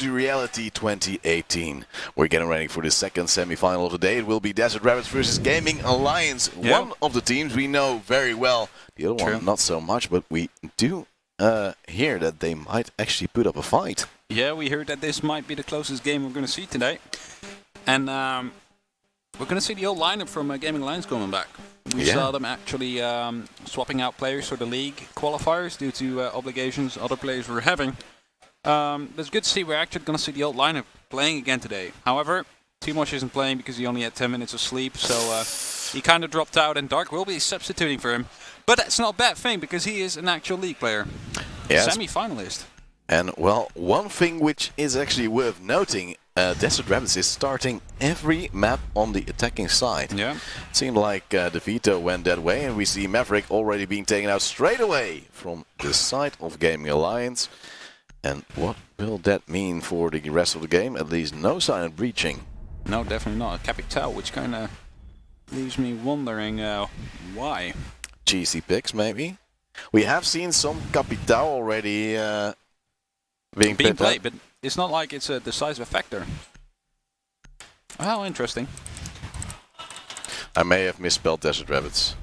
to Reality 2018. We're getting ready for the second semi-final of the day. It will be Desert Rabbits versus Gaming Alliance. Yeah. One of the teams we know very well, the other one not so much, but we do hear that they might actually put up a fight. Yeah, we heard that this might be the closest game we're going to see today. And we're going to see the old lineup from Gaming Alliance coming back. We saw them actually swapping out players for the league qualifiers due to obligations other players were having. It's good to see we're actually going to see the old lineup playing again today. However, Timosh isn't playing because he only had 10 minutes of sleep, so he kind of dropped out, and Dark will be substituting for him. But that's not a bad thing because he is an actual league player, semi-finalist. And well, one thing which is actually worth noting, Desert Rabbits is starting every map on the attacking side. Yeah. It seemed like the veto went that way, and we see Maverick already being taken out straight away from the side of Gaming Alliance. And what will that mean for the rest of the game? At least no sign of breaching. No, definitely not. A Capital, which kind of leaves me wondering why. Cheesy picks, maybe. We have seen some Capital already being played, but it's not like it's a decisive factor. Oh, interesting. I may have misspelled Desert Rabbits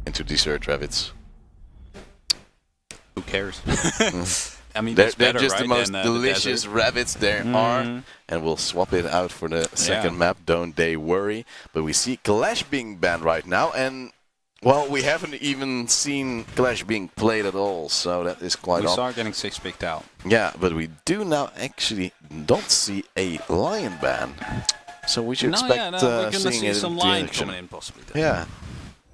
into Desert Rabbits. Who cares? I mean, they're better, just right, the most than, delicious rabbits there are, and we'll swap it out for the second map, don't they worry. But we see Clash being banned right now, and well, we haven't even seen Clash being played at all, so that is quite odd. We saw getting 6 picked out. Yeah, but we do now actually don't see a Lion ban, so we should expect we're gonna seeing see it some into Lion action. coming in possibly. Yeah.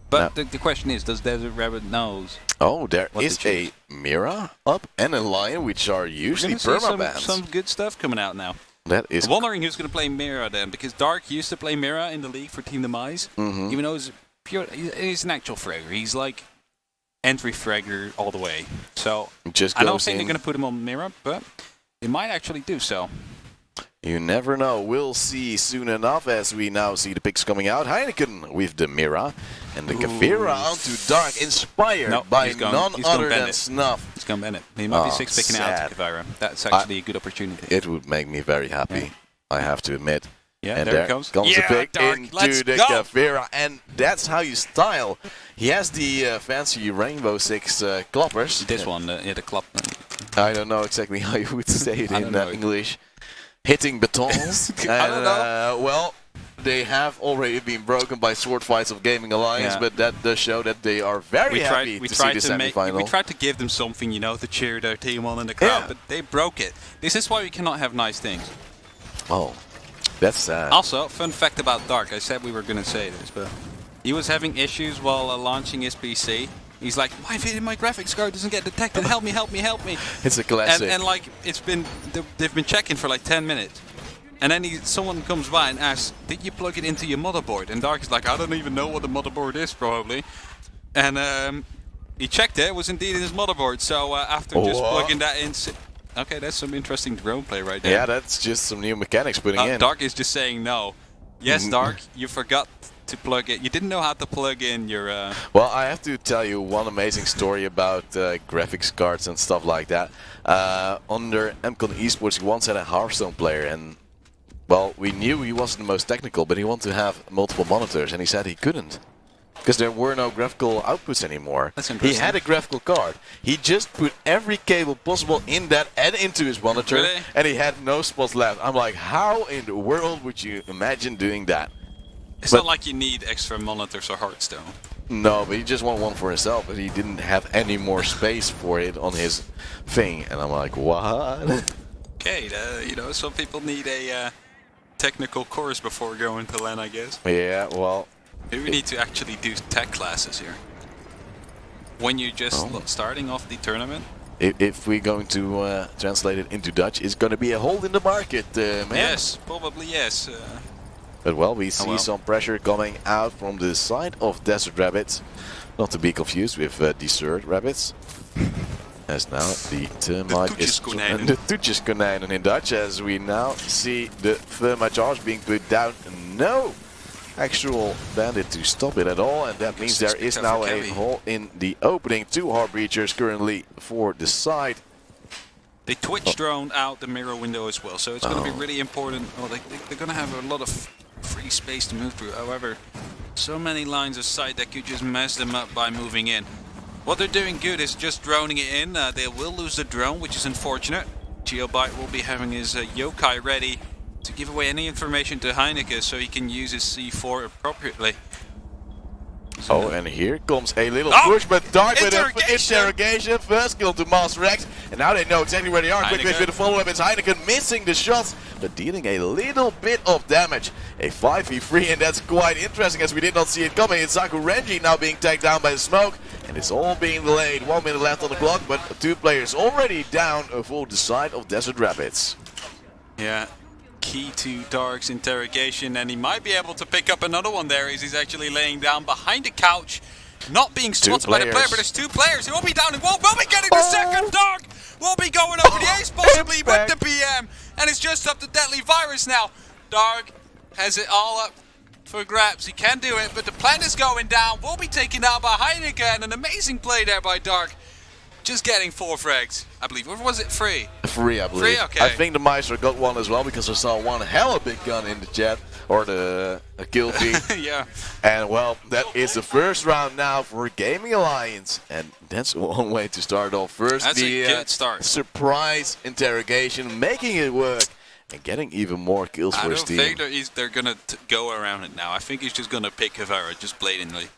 But the question is, does Desert Rabbit knows? Oh, there is a Mira up and a Lion, which are usually permabans. Some good stuff coming out now. That is. I'm wondering who's going to play Mira then, because Dark used to play Mira in the league for Team Demise, even though he's an actual fragger. He's like entry fragger all the way. So I don't think they're going to put him on Mira, but they might actually do so. You never know. We'll see soon enough as we now see the picks coming out. Heineken with the Mira and the Kavira onto Dark, inspired by none other than Snuff. He's going to ban it. He might be 6 picking out to Kavira. That's actually a good opportunity. It would make me very happy, I have to admit. Yeah, and there it comes. The pick Dark, into the Kavira, and that's how you style. He has the fancy Rainbow Six cloppers. This one, the clop. I don't know exactly how you would say it in English. Hitting batons. I don't know. Well, they have already been broken by sword fights of Gaming Alliance, but that does show that they are very happy to see the semi-final. We tried to give them something, to cheer their team on in the crowd, but they broke it. This is why we cannot have nice things. Oh, that's sad. Also, fun fact about Dark. I said we were going to say this, but he was having issues while launching his PC. He's like, my graphics card doesn't get detected. Help me, help me, help me. It's a classic. And like, they've been checking for like 10 minutes. And then someone comes by and asks, did you plug it into your motherboard? And Dark is like, I don't even know what the motherboard is, probably. And he checked it was indeed in his motherboard. So after just plugging that in... Okay, that's some interesting drone play right there. Yeah, that's just some new mechanics putting in. Dark is just saying no. Yes, Dark, you forgot to plug it. You didn't know how to plug in your... Well, I have to tell you one amazing story about graphics cards and stuff like that. Under MCon Esports, he once had a Hearthstone player, and well, we knew he wasn't the most technical, but he wanted to have multiple monitors, and he said he couldn't. Because there were no graphical outputs anymore. That's interesting. He had a graphical card. He just put every cable possible in that and into his monitor, and he had no spots left. I'm like, how in the world would you imagine doing that? It's not like you need extra monitors or Hearthstone. No, but he just wanted one for himself, but he didn't have any more space for it on his thing. And I'm like, what? Okay, some people need a technical course before going to LAN, I guess. Yeah, well... Maybe we need to actually do tech classes here. When you're just starting off the tournament. If we're going to translate it into Dutch, it's going to be a hole in the market, man. Yes, probably yes. But well, we see some pressure coming out from the side of Desert Rabbits. Not to be confused with Desert Rabbits. As now the termite is... The toetjeskonijnen in Dutch, as we now see the thermite charge being put down. No actual bandit to stop it at all, and that means there is now a hole in the opening. 2 hard breachers currently for the side. They Twitch droned out the mirror window as well, so it's going to be really important. Oh, they're going to have a lot of free space to move through. However, so many lines of sight that could just mess them up by moving in. What they're doing good is just droning it in. They will lose the drone, which is unfortunate. Geobite will be having his yokai ready to give away any information to Heineke so he can use his C4 appropriately. So and here comes a little push, but Dark with an interrogation. First kill to Master X, and now they know exactly where they are. Quick with the follow-up. It's Heineken missing the shots, but dealing a little bit of damage. A 5v3, and that's quite interesting as we did not see it coming. It's Zaku Renji now being tagged down by the smoke, and it's all being delayed. 1 minute left on the clock, but 2 players already down for the side of Desert Rapids. Yeah. Key to Dark's interrogation, and he might be able to pick up another one there as he's actually laying down behind the couch, not being spotted by the player, but there's 2 players. He will be down and will be getting the second. Dark will be going over the ace possibly with the PM, and it's just up to Deadly Virus now. Dark has it all up for grabs. He can do it, but the plant is going down. Will be taken out by Heineke, and an amazing play there by Dark. Just getting 4 frags, I believe. Or was it 3? 3, I believe. 3, okay. I think the Meister got 1 as well because I saw one hella big gun in the chat, or the kill feed. Yeah. And well, that is the first round now for Gaming Alliance, and that's one way to start off. First, that's the a good start. Surprise interrogation, making it work, and getting even more kills for his team. I don't think they're gonna go around it now. I think he's just gonna pick Havara, just blatantly.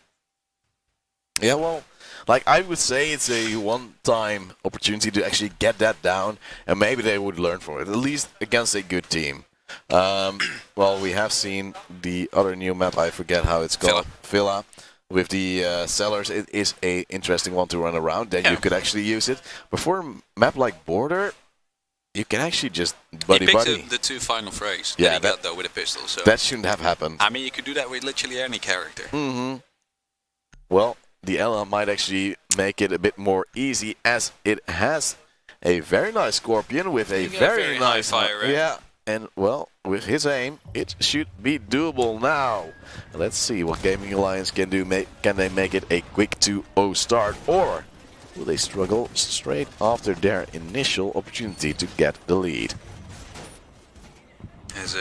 Yeah, well, like I would say it's a one-time opportunity to actually get that down, and maybe they would learn from it, at least against a good team. Well, we have seen the other new map, I forget how it's called, Villa, with the sellers. It is a interesting one to run around, then you could actually use it. But for a map like Border, you can actually just buddy. He picked the 2 final frags that he got though with a pistol. So that shouldn't have happened. I mean, you could do that with literally any character. Well, the Ella might actually make it a bit more easy, as it has a very nice Scorpion with a very nice fire rate. Yeah, and well, with his aim, it should be doable now. Let's see what Gaming Alliance can do. Can they make it a quick 2-0 start, or will they struggle straight after their initial opportunity to get the lead? As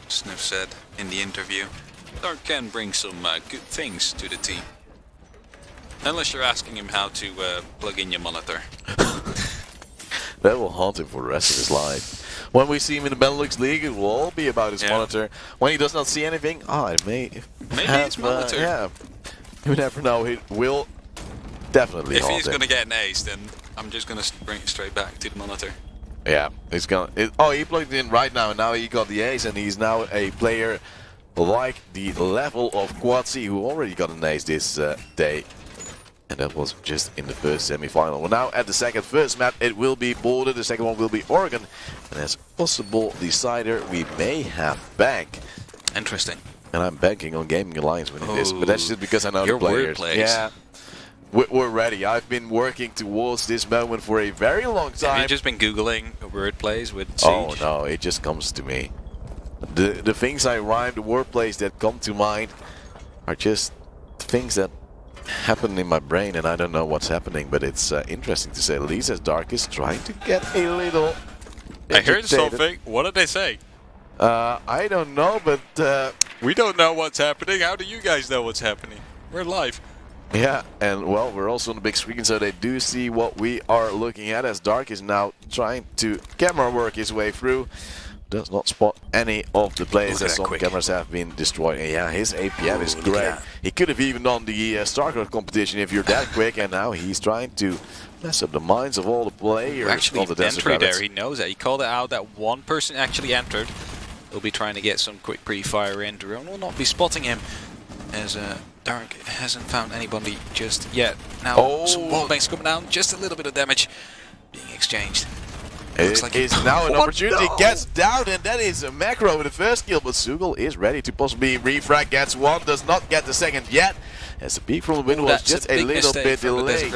Sniff said in the interview, Dark can bring some good things to the team. Unless you're asking him how to plug in your monitor. That will haunt him for the rest of his life. When we see him in the Benelux League, it will all be about his monitor. When he does not see anything, it maybe his monitor. Yeah, you never know. It will definitely haunt him. If he's going to get an ace, then I'm just going to bring it straight back to the monitor. Yeah, he's gonna. He plugged in right now, and now he got the ace, and he's now a player like the level of Quadzi, who already got an ace this day. And that was just in the first semi-final. Well, now at the first map, it will be Boulder. The second one will be Oregon. And as possible decider, we may have Bank. Interesting. And I'm banking on Gaming Alliance winning this. But that's just because I know the players. Yeah, we're ready. I've been working towards this moment for a very long time. Have you just been Googling word plays with Siege? Oh, no, it just comes to me. The things I rhyme, the word plays that come to mind are just things that happen in my brain, and I don't know what's happening, but it's interesting to say the least, as Dark is trying to get a little I heard something. What did they say? I don't know, but we don't know what's happening. How do you guys know what's happening? We're live. Yeah, and well, we're also on the big screen, so they do see what we are looking at, as Dark is now trying to camera work his way through. Does not spot any of the players, as some cameras have been destroyed. And yeah, his APM is great. He could have even done the StarCraft competition if you're that quick, and now he's trying to mess up the minds of all the players. Actually, of the Desert entry Rabbits. there, he knows that. He called it out that one person actually entered. He'll be trying to get some quick pre-fire in. Drone will not be spotting him, as Dark hasn't found anybody just yet. Now, some wallbangs coming down, just a little bit of damage being exchanged. It like is now an opportunity, gets down, and that is a macro with the first kill, but Sugel is ready to possibly refrag, gets 1, does not get the second yet, as the peek from the window was just a little bit delayed.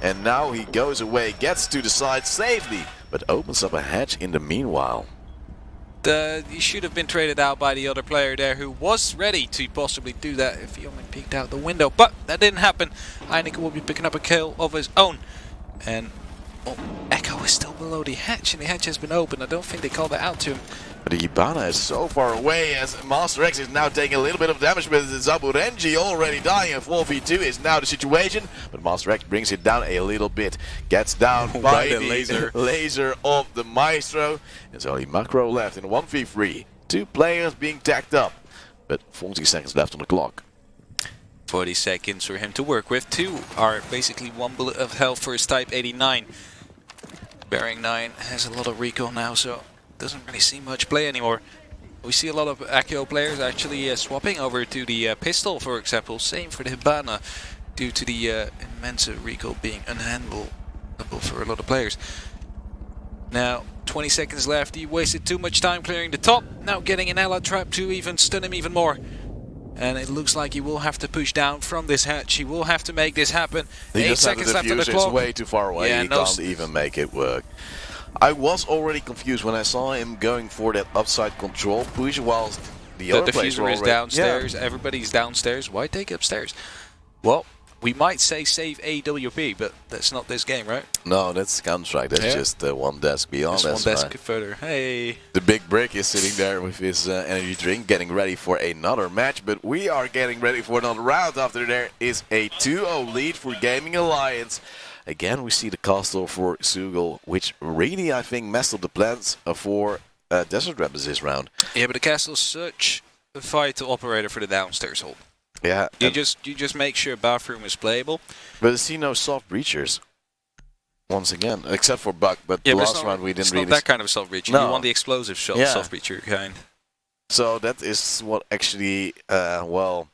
And now he goes away, gets to the side safely, but opens up a hatch in the meanwhile. He should have been traded out by the other player there, who was ready to possibly do that if he only peeked out the window, but that didn't happen. Heineke will be picking up a kill of his own, and Echo is is still below the hatch, and the hatch has been opened. I don't think they called it out to him. But the Hibana is so far away as Master X is now taking a little bit of damage, but Zaburenji already dying. A 4v2 is now the situation, but Master X brings it down a little bit. Gets down by the laser of the Maestro. There's only Macro left in 1v3. 2 players being tagged up, but 40 seconds left on the clock. 40 seconds for him to work with. 2 are basically 1 bullet of health for his Type 89. Bearing 9 has a lot of recoil now, so doesn't really see much play anymore. We see a lot of Accio players actually swapping over to the pistol, for example. Same for the Hibana, due to the immense recoil being unhandleable for a lot of players. Now, 20 seconds left. He wasted too much time clearing the top. Now getting an ally trap to even stun him even more. And it looks like he will have to push down from this hatch. He will have to make this happen. 8 seconds left on the clock. It's way too far away. Yeah, he can't even make it work. I was already confused when I saw him going for that upside control push whilst the other players were diffuser is downstairs. Yeah. Everybody's downstairs. Why take upstairs? Well, we might say save AWP, but that's not this game, right? No, that's Counter-Strike. That's just one desk beyond. Just one desk further. Hey. The Big Brick is sitting there with his energy drink, getting ready for another match. But we are getting ready for another round after there is a 2-0 lead for Gaming Alliance. Again, we see the castle for Sugal, which really, I think, messed up the plans for Desert Rapids this round. Yeah, but the castle's such a vital operator for the downstairs hold. Yeah. You just make sure bathroom is playable. But I see no soft breachers. Once again, except for Buck, but the last round we didn't really... It's not that kind of soft breacher. No. You want the explosive shot, soft breacher kind. So that is what actually, well,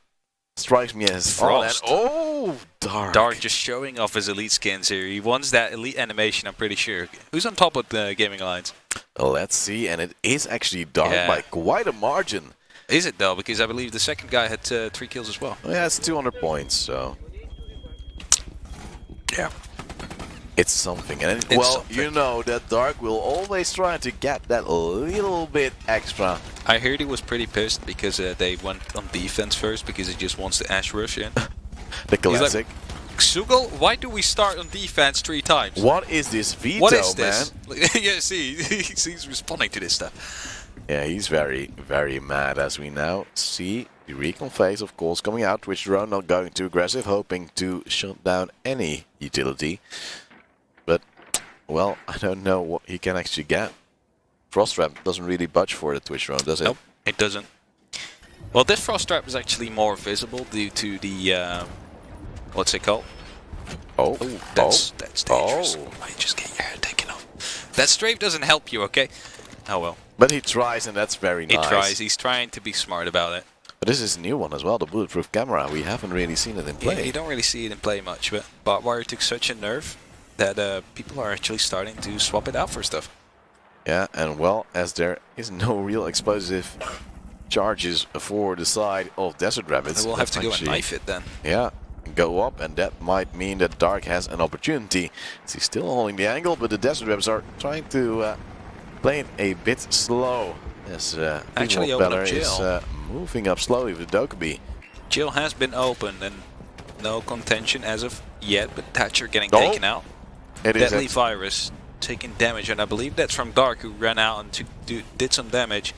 strikes me as... Frost. Oh, Dark. Dark just showing off his elite skins here. He wants that elite animation, I'm pretty sure. Who's on top of the Gaming Alliance? Let's see, and it is actually Dark by quite a margin. Is it though? Because I believe the second guy had 3 kills as well. Yeah, it's 200 points, so... Yeah. It's something. And you know that Dark will always try to get that little bit extra. I heard he was pretty pissed because they went on defense first because he just wants the Ash Rush in. The classic. Like, Sugal, why do we start on defense 3 times? What is this veto, what is this? Man? Yeah, see, he's responding to this stuff. Yeah, he's very, very mad as we now see the recon phase, of course, coming out. Twitch drone not going too aggressive, hoping to shut down any utility. But, well, I don't know what he can actually get. Frost Trap doesn't really budge for the Twitch drone, does it? Nope, it doesn't. Well, this Frost Trap is actually more visible due to the, what's it called? Oh, that's dangerous. You might just get your head taken off. That strafe doesn't help you, okay? Oh well. But he tries, and that's very nice. He tries. He's trying to be smart about it. But this is a new one as well, the bulletproof camera. We haven't really seen it in play. Yeah, you don't really see it in play much, but Barbwire took such a nerf that people are actually starting to swap it out for stuff. Yeah, and well, as there is no real explosive charges for the side of Desert Rapids, we'll have to go and knife it then. Yeah, go up, and that might mean that Dark has an opportunity. He's still holding the angle, but the Desert Rapids are trying to play it a bit slow. As actually Beller is moving up slowly with Dokkaebi. Jill has been opened and no contention as of yet, but Thatcher getting taken out. Deadly Virus taking damage, and I believe that's from Dark, who ran out and did some damage.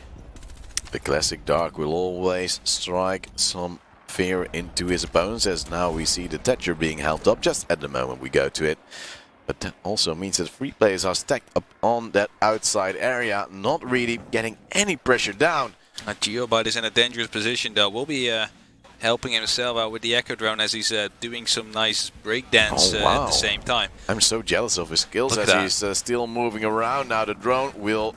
The classic Dark will always strike some fear into his opponents, as now we see the Thatcher being held up just at the moment we go to it. But that also means that 3 players are stacked up on that outside area, not really getting any pressure down. Geobite is in a dangerous position though. Will be helping himself out with the Echo Drone as he's doing some nice breakdance at the same time. I'm so jealous of his skills as he's still moving around. Now the drone will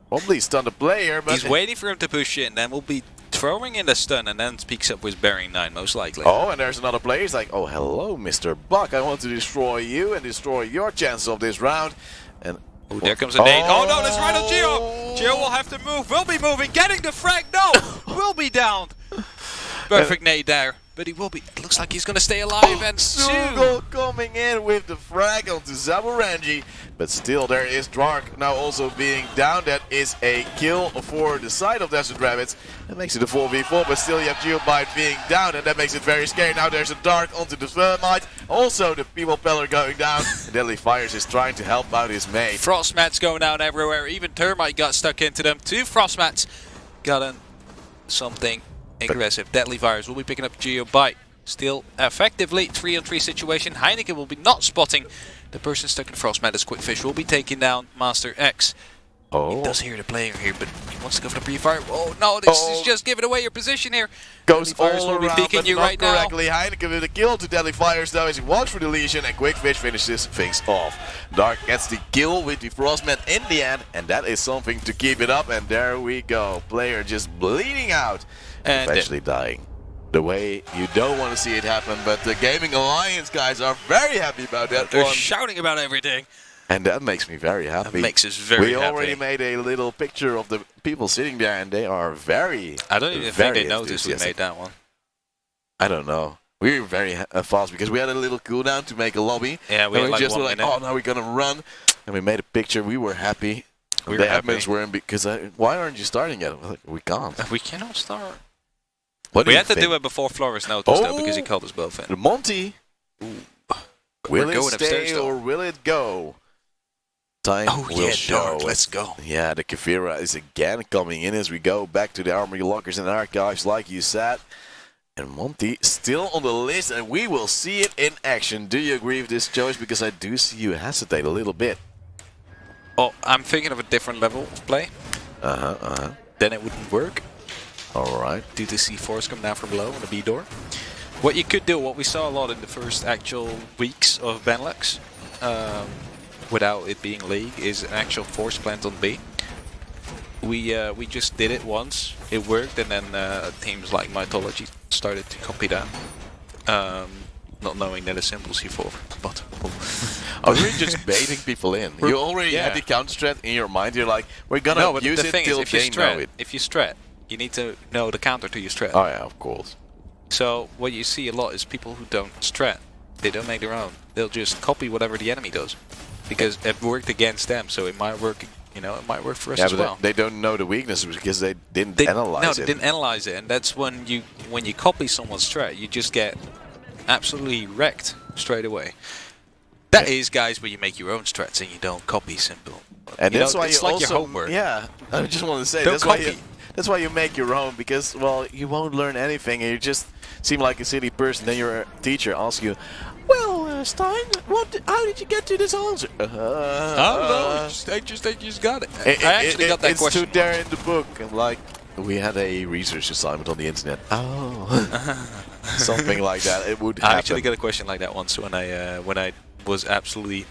probably stun the player, but he's waiting for him to push in, then we'll be throwing in the stun and then speaks up with bearing 9 most likely. Oh, and there's another player. He's like, oh hello Mr. Buck, I want to destroy you and destroy your chances of this round. And oh, there comes a nade. Oh no, that's right on Geo! Geo will have to move, will be moving, getting the frag, no! Will be down! Perfect nade there. but he will be. It looks like he's going to stay alive. And Sugo coming in with the frag onto Zaburangi, but still there is Dwark now also being down. That is a kill for the side of Desert Rabbits. That makes it a 4v4, but still you have Geobite being down, and that makes it very scary. Now there's a Dark onto the Thermite. Also the People Peller going down. Deadly Fires is trying to help out his mate. Frost mats going down everywhere. Even Termite got stuck into them. 2 Frost mats. Got in something aggressive. Deadly Fires will be picking up Geobite. Still effectively 3-on-3 situation. Heineken will be not spotting the person stuck in Frost mat as Quickfish will be taking down Master X. Oh. He does hear the player here, but he wants to go for the pre-fire. Oh no, this is just giving away your position here. Goes Deadly all will be around, peeking but you not right correctly. Heineken with a kill to Deadly Fires though as he walks for the Legion, and Quickfish finishes things off. Dark gets the kill with the Frostman in the end, and that is something to keep it up. And there we go. Player just bleeding out and eventually dying. The way you don't want to see it happen, but the Gaming Alliance guys are very happy about that. They're shouting about everything. And that makes me very happy. That makes us very happy. We already made a little picture of the people sitting there, and they are very. I don't even think they noticed we made that one. I don't know. We were very fast because we had a little cooldown to make a lobby. Yeah, we had like just 1 were like, minute. oh, now we're gonna run, and we made a picture. We were happy. We the were happy. admins weren't because why aren't you starting yet? Like, we can't. We cannot start. What We had to do it before Flores noticed though, because he called us both in. The Monty. Will it going upstairs, stay though. or will it go? Time will show. Dark, let's go. Yeah, the Kefira is again coming in as we go back to the armory lockers and archives, like you said. And Monty still on the list, and we will see it in action. Do you agree with this choice? Because I do see you hesitate a little bit. Oh, I'm thinking of a different level of play. Then it wouldn't work. All right. Due to C4s come down from below on the B door. What you could do, what we saw a lot in the first actual weeks of Benelux, without it being League, is an actual force plant on B. We just did it once, it worked, and then teams like Mythology started to copy that. Not knowing that a simple C4, but... I was really just baiting people in. You already had the counter strat in your mind, you're like, we're gonna use it till they know it. If you strat, you need to know the counter to your strat. Oh yeah, of course. So what you see a lot is people who don't strat. They don't make their own. They'll just copy whatever the enemy does, because it worked against them. So it might work. You know, it might work for us as well. They don't know the weaknesses because they didn't analyze it. No, they didn't analyze it, and that's when you copy someone's strat, you just get absolutely wrecked straight away. That is, guys, where you make your own strats and you don't copy simple. And that's why it's you like also, your homework. Yeah, I just want to say Don't copy. That's why you make your own, because, well, you won't learn anything and you just seem like a silly person. Then your teacher asks you, well, Stein, how did you get to this answer? I don't know, I just got it. I actually got that question. It's there in the book, and like, we had a research assignment on the internet. Oh, something like that. It would happen. I actually got a question like that once when I was absolutely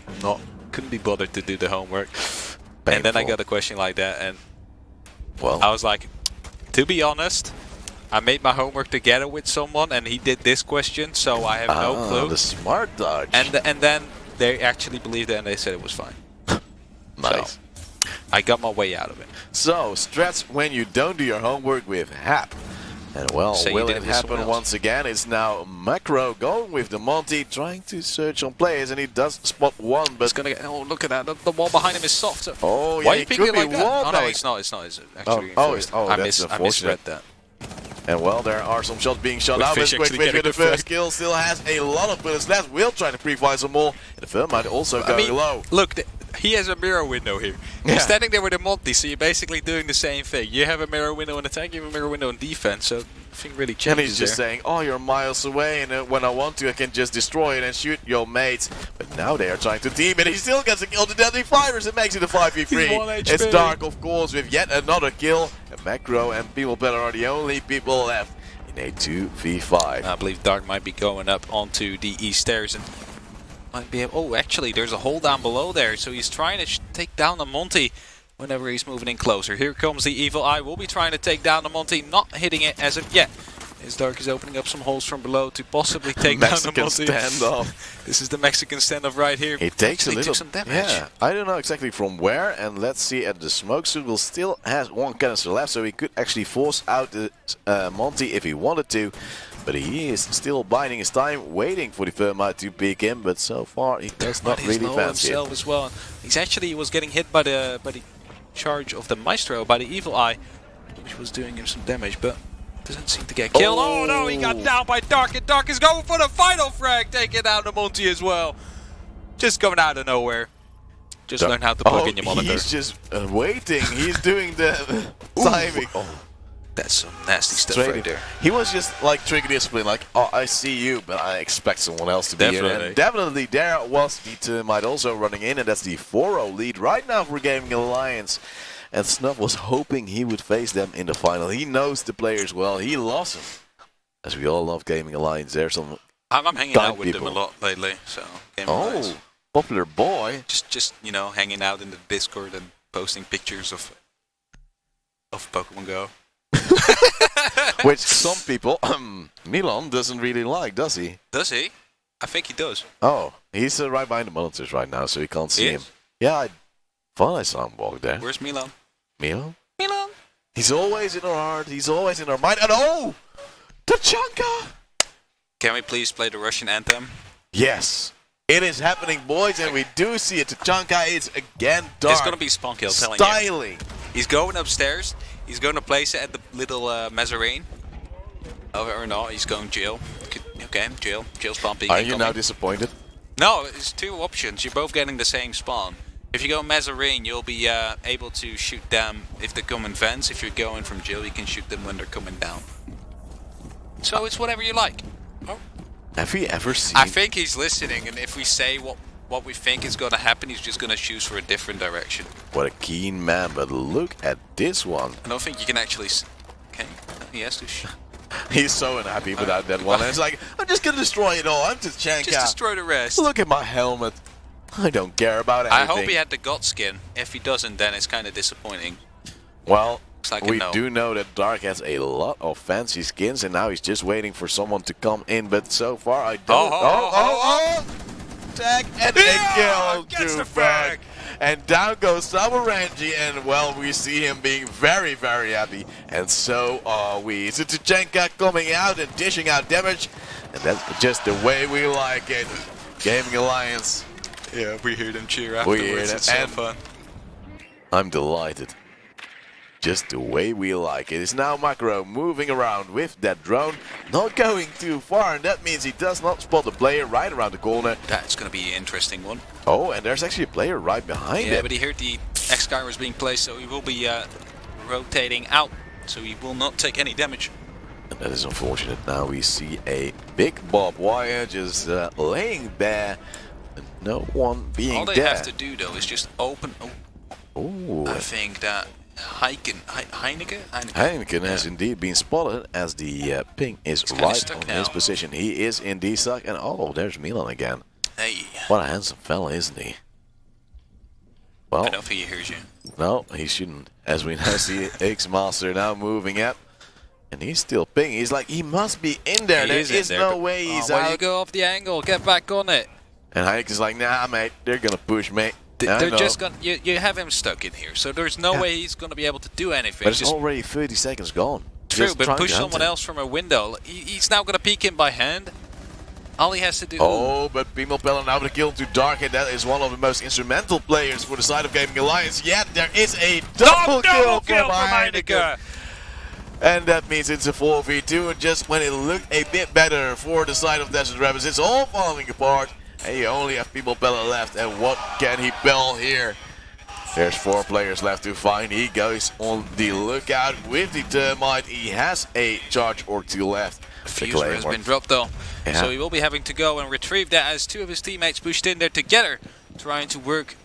couldn't be bothered to do the homework. Painful. And then I got a question like that, and well, I was like, to be honest, I made my homework together with someone, and he did this question, so I have no clue. The smart dodge. And then they actually believed it, and they said it was fine. Nice. So, I got my way out of it. So, strats when you don't do your homework with Hap. And well, so will it happen once again? It's now Macro going with the Monty, trying to search on players, and he does spot one, but... It's gonna get, oh, look at that, the wall behind him is soft. So oh, yeah, why are you picking it like that? Oh, no, it's not, it's actually I misread that. And well, there are some shots being shot out, but Quickfish with the first kill still has a lot of bullets left. Will try to pre-fire some more, and the Thermite also going low. Look, he has a mirror window here. You're standing there with a Monty, so you're basically doing the same thing. You have a mirror window in attack, you have a mirror window in defense, so nothing really changes. And he's just saying, oh, you're miles away, and when I want to, I can just destroy it and shoot your mates. But now they are trying to team, and he still gets a kill to Deadly Fires. It makes it a 5v3. It's Dark, of course, with yet another kill. And Macro and People Peller are the only people left in a 2v5. I believe Dark might be going up onto the east stairs and might be able, oh, actually, there's a hole down below there, so he's trying to take down the Monty whenever he's moving in closer. Here comes the Evil Eye. We'll be trying to take down the Monty, not hitting it as of yet. As Dark is opening up some holes from below to possibly take down the Monty. Standoff. This is the Mexican standoff right here. He takes some damage. Yeah, I don't know exactly from where, and let's see, at the smoke suit will still has one canister left, so he could actually force out the Monty if he wanted to. But he is still biding his time, waiting for the Thermite to peek in, but so far he does not really fancy himself as well. He was getting hit by the charge of the Maestro, by the Evil Eye, which was doing him some damage, but doesn't seem to get killed. Oh no, he got down by Dark, and Dark is going for the final frag, taking down the Monty as well. Just coming out of nowhere. Just learn how to plug in your monitor. He's just waiting. He's doing the timing. That's some nasty stuff right there. He was just like trigger discipline, like, oh, I see you, but I expect someone else to be here. And definitely there was the Termite also running in, and that's the 4-0 lead right now for Gaming Alliance. And Snuff was hoping he would face them in the final. He knows the players well. He loves them. As we all love Gaming Alliance. There's some I'm hanging out with them a lot lately, so Gaming Alliance. Popular boy. Just you know, hanging out in the Discord and posting pictures of Pokemon Go. Which some people, Milan doesn't really like, does he? Does he? I think he does. Oh, he's right behind the monitors right now, so he can't see him. Yeah, I thought I saw him walk there. Where's Milan? Milan? Milan! He's always in our heart, he's always in our mind, and oh! Tachanka! Can we please play the Russian anthem? Yes! It is happening, boys, and we do see it. Tachanka is again dark. It's gonna be Spunky, I'm telling you. Styling! He's going upstairs. He's going to place it at the little mezzanine. Or no, he's going jail. Okay, jail. Jail spawn peeking. Are you now disappointed? No, it's two options. You're both getting the same spawn. If you go mezzanine, you'll be able to shoot them if they come in vents. If you're going from jail, you can shoot them when they're coming down. So it's whatever you like. Oh. Have we ever seen... I think he's listening, and if we say what we think is going to happen, he's just going to choose for a different direction. What a keen man, but look at this one. I don't think you can actually... Okay, he has to... He's so unhappy without that one. And it's like, I'm just going to destroy it all. I'm just Tachanka. Just destroy the rest. Look at my helmet. I don't care about anything. I hope he had the God skin. If he doesn't, then it's kind of disappointing. Well, like we do know that Dark has a lot of fancy skins, and now he's just waiting for someone to come in. But so far, I don't... Tag and a kill to frag. And down goes Samarangi, and well, we see him being very, very happy. And so are we. So Tachanka coming out and dishing out damage. And that's just the way we like it. Gaming Alliance. Yeah, we hear them cheer afterwards. We hear them. It's so fun. I'm delighted. Just the way we like it. It's now Macro moving around with that drone, not going too far, and that means he does not spot the player right around the corner. That's going to be an interesting one. Oh, and there's actually a player right behind him. Yeah, but he heard the X-Sky was being placed, so he will be rotating out, so he will not take any damage. And that is unfortunate. Now we see a big barbed wire just laying there, and no one being there. All they have to do, though, is just open... Oh, I think that... Heineken has indeed been spotted as the ping is right on his position. He is indeed stuck, and oh, there's Milan again. Hey. What a handsome fella, isn't he? Well, I don't think he hears you. No, he shouldn't. As we now see X-Master now moving up, and he's still pinging. He's like, he must be in there. There is no way he's out. Why you go off the angle? Get back on it. And Heineken's like, nah, mate, they're gonna push me. They're just gonna. You have him stuck in here, so there's no way he's gonna be able to do anything. But it's already 30 seconds gone. True, but push someone else from a window. He's now gonna peek him by hand. All he has to do. Oh, but Pimmelpeller now with a kill to Dark, and that is one of the most instrumental players for the side of Gaming Alliance. Yet there is a double kill from Heineken. And that means it's a 4v2, and just when it looked a bit better for the side of Desert Rabbits, it's all falling apart. And you only have Pimmelpeller left, and what can he build here? There's 4 players left to find. He goes on the lookout with the Termite. He has a charge or 2 left. Fuser has been dropped though, so he will be having to go and retrieve that as 2 of his teammates pushed in there together, trying to work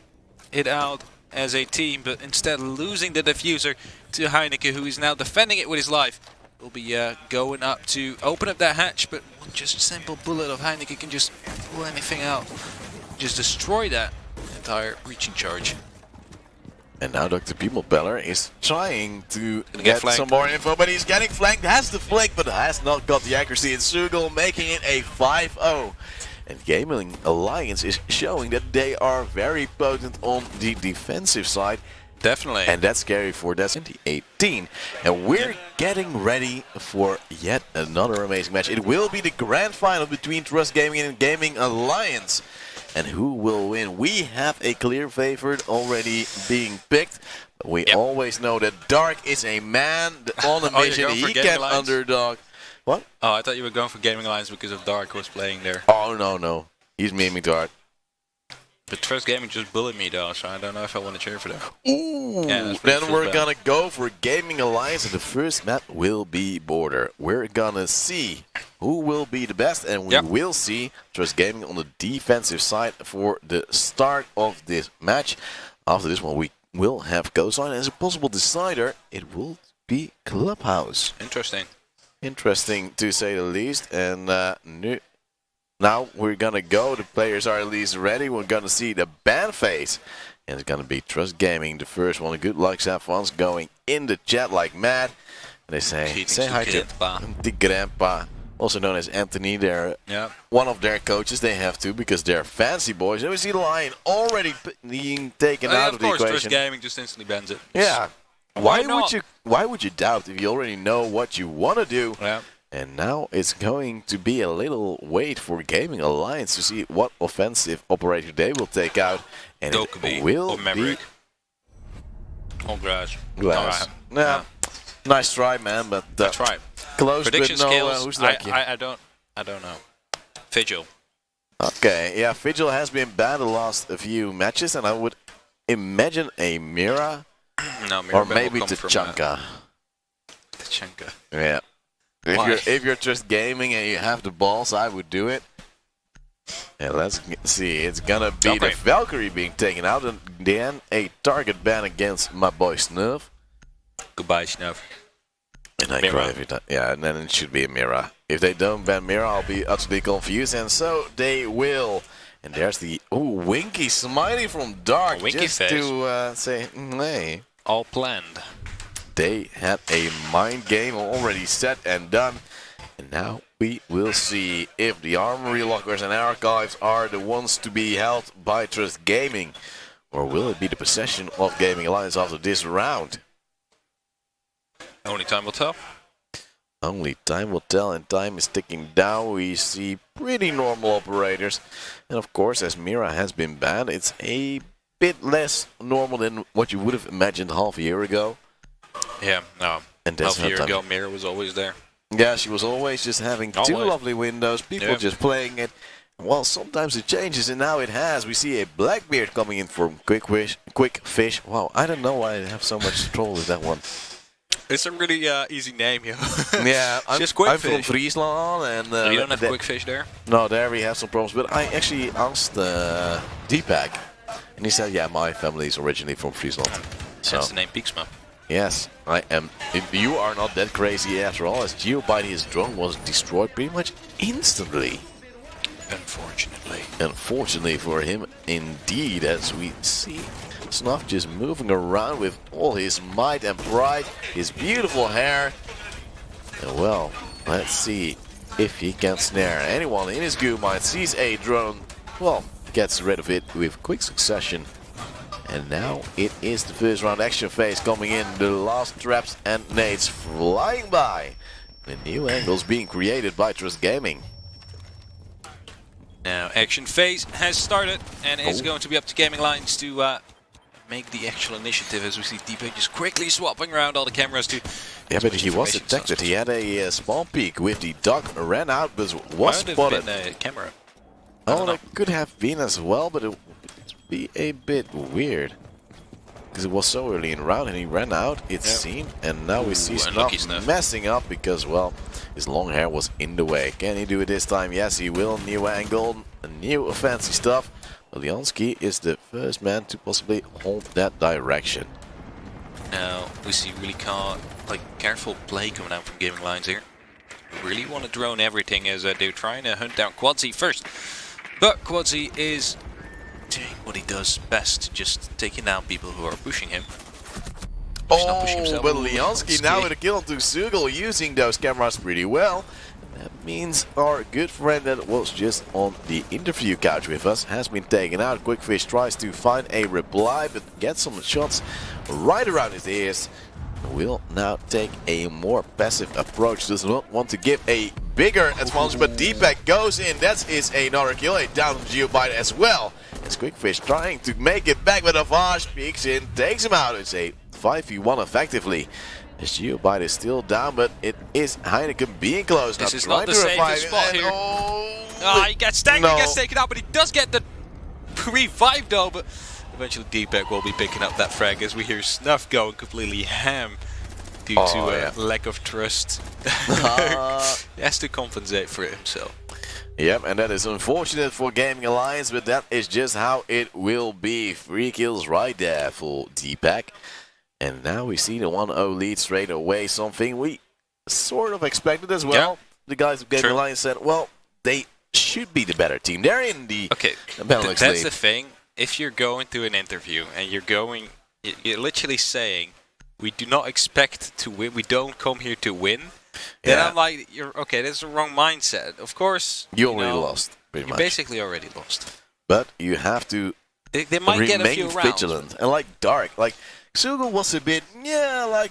it out as a team, but instead losing the diffuser to Heineken, who is now defending it with his life. Will be going up to open up that hatch, but one just simple bullet of Heineken can just pull anything out, just destroy that entire breaching charge. And now Dr. Pimmelpeller is trying to get some more info, but he's getting flanked, has the flank, but has not got the accuracy. And Sugel making it a 5-0. And Gaming Alliance is showing that they are very potent on the defensive side. Definitely. And that's scary for that 2018. And we're getting ready for yet another amazing match. It will be the grand final between Trust Gaming and Gaming Alliance. And who will win? We have a clear favorite already being picked. But we always know that Dark is a man on a mission. He can underdog. What? Oh, I thought you were going for Gaming Alliance because of Dark was playing there. Oh, no. He's memeing Dark. But Trust Gaming just bullied me though, so I don't know if I want to cheer for them. Ooh, then we're gonna go for Gaming Alliance, and the first map will be Border. We're gonna see who will be the best, and we will see Trust Gaming on the defensive side for the start of this match. After this one, we will have Cosign as a possible decider. It will be Clubhouse. Interesting to say the least, and now we're gonna go. The players are at least ready. We're gonna see the ban phase. And it's gonna be Trust Gaming, the first one. Good luck, Saffron's going in the chat like mad. And they say hi to the grandpa, also known as Anthony. They're one of their coaches. They have to because they're fancy boys. And we see Lion already being taken out of the equation. Of course, Trust Gaming just instantly bans it. Yeah. Why would you doubt if you already know what you want to do? Yeah. And now it's going to be a little wait for Gaming Alliance to see what offensive operator they will take out. And it will be Glass. Yeah. Nice try, man, but that's right. Close, prediction but no, skills. Who's lucky? I don't know. Vigil. Okay, yeah, Vigil has been banned the last few matches, and I would imagine a Mira. No, Mira or maybe Tachanka. Tachanka. Yeah. If you're just gaming and you have the balls, I would do it. Yeah, let's see. It's gonna be the Valkyrie being taken out, and then a target ban against my boy Snuff. Goodbye, Snuff. And I cry every time. Yeah, and then it should be a Mira. If they don't ban Mira, I'll be utterly confused, and so they will. And there's the winky smiley from Dark, just to say, hey. All planned. They had a mind game already set and done. And now we will see if the Armory Lockers and Archives are the ones to be held by Trust Gaming. Or will it be the possession of Gaming Alliance after this round? Only time will tell. Only time will tell, and time is ticking down. We see pretty normal operators. And of course, as Mira has been banned, it's a bit less normal than what you would have imagined half a year ago. Yeah, no. And half a year ago, Mira was always there. Yeah, she was always just having two lovely windows, people just playing it. Well, sometimes it changes, and now it has. We see a Blackbeard coming in from Quick Fish. Wow, I don't know why I have so much troll with that one. It's a really easy name, yo. Yeah, I'm from Friesland, and you don't have Quick Fish there? No, there we have some problems. But I actually asked Deepak, and he said, "Yeah, my family is originally from Friesland." So that's the name Pieksma. Yes, I am. You are not that crazy after all, as Geobite, his drone was destroyed pretty much instantly. Unfortunately. Unfortunately for him, indeed, as we see Snuff just moving around with all his might and pride, his beautiful hair. And well, let's see if he can snare anyone in his goo mine. Sees a drone, well, gets rid of it with quick succession. And now it is the first round action phase coming in. The last traps and nades flying by. The new angles being created by Trust Gaming. Now action phase has started, and it's going to be up to Gaming Alliance to make the actual initiative, as we see Deepak just quickly swapping around all the cameras to... Yeah, but he was detected. He had a spawn peek with the duck, ran out, but was spotted. Might have been a camera. Oh, that could have been as well, but it would be a bit weird. Because it was so early in the round and he ran out, it seemed. And now we see Snuff messing up because, well, his long hair was in the way. Can he do it this time? Yes, he will. New angle, new fancy stuff. Leonsky is the first man to possibly hold that direction. Now we see really careful play coming out from Gaming Alliance here. We really want to drone everything, as they're trying to hunt down Quadzy first. But Quadzy is doing what he does best, just taking down people who are pushing him. Oh, but Leonsky now with a kill to Sugel, using those cameras pretty well. That means our good friend that was just on the interview couch with us has been taken out. Quickfish tries to find a reply, but gets some shots right around his ears. Will now take a more passive approach. Does not want to give a bigger advantage, but Deepak goes in. That is another kill. A down from Geobite as well. As Quickfish trying to make it back, but Avage peeks in, takes him out. It's a 5v1 effectively. As Geobite is still down, but it is Heineken being close. This now is not the safest spot here. He gets taken, he gets taken out, but he does get the revive though. But eventually Deepak will be picking up that frag as we hear Snuff going completely ham due to lack of trust. He has to compensate for it himself. Yep, and that is unfortunate for Gaming Alliance, but that is just how it will be. 3 kills right there for Deepak. And now we see the 1-0 lead straight away, something we sort of expected as well. Yeah. The guys of Gaming Alliance said, well, they should be the better team. They're in the Benelux that's league. the thing. If you're going to an interview and you're literally saying, we do not expect to win, we don't come here to win, then I'm like, that's the wrong mindset. Of course, you already lost, pretty much. Basically already lost. But you have to they might get a few rounds. Vigilant. And like Dark, like Xugal was a bit, I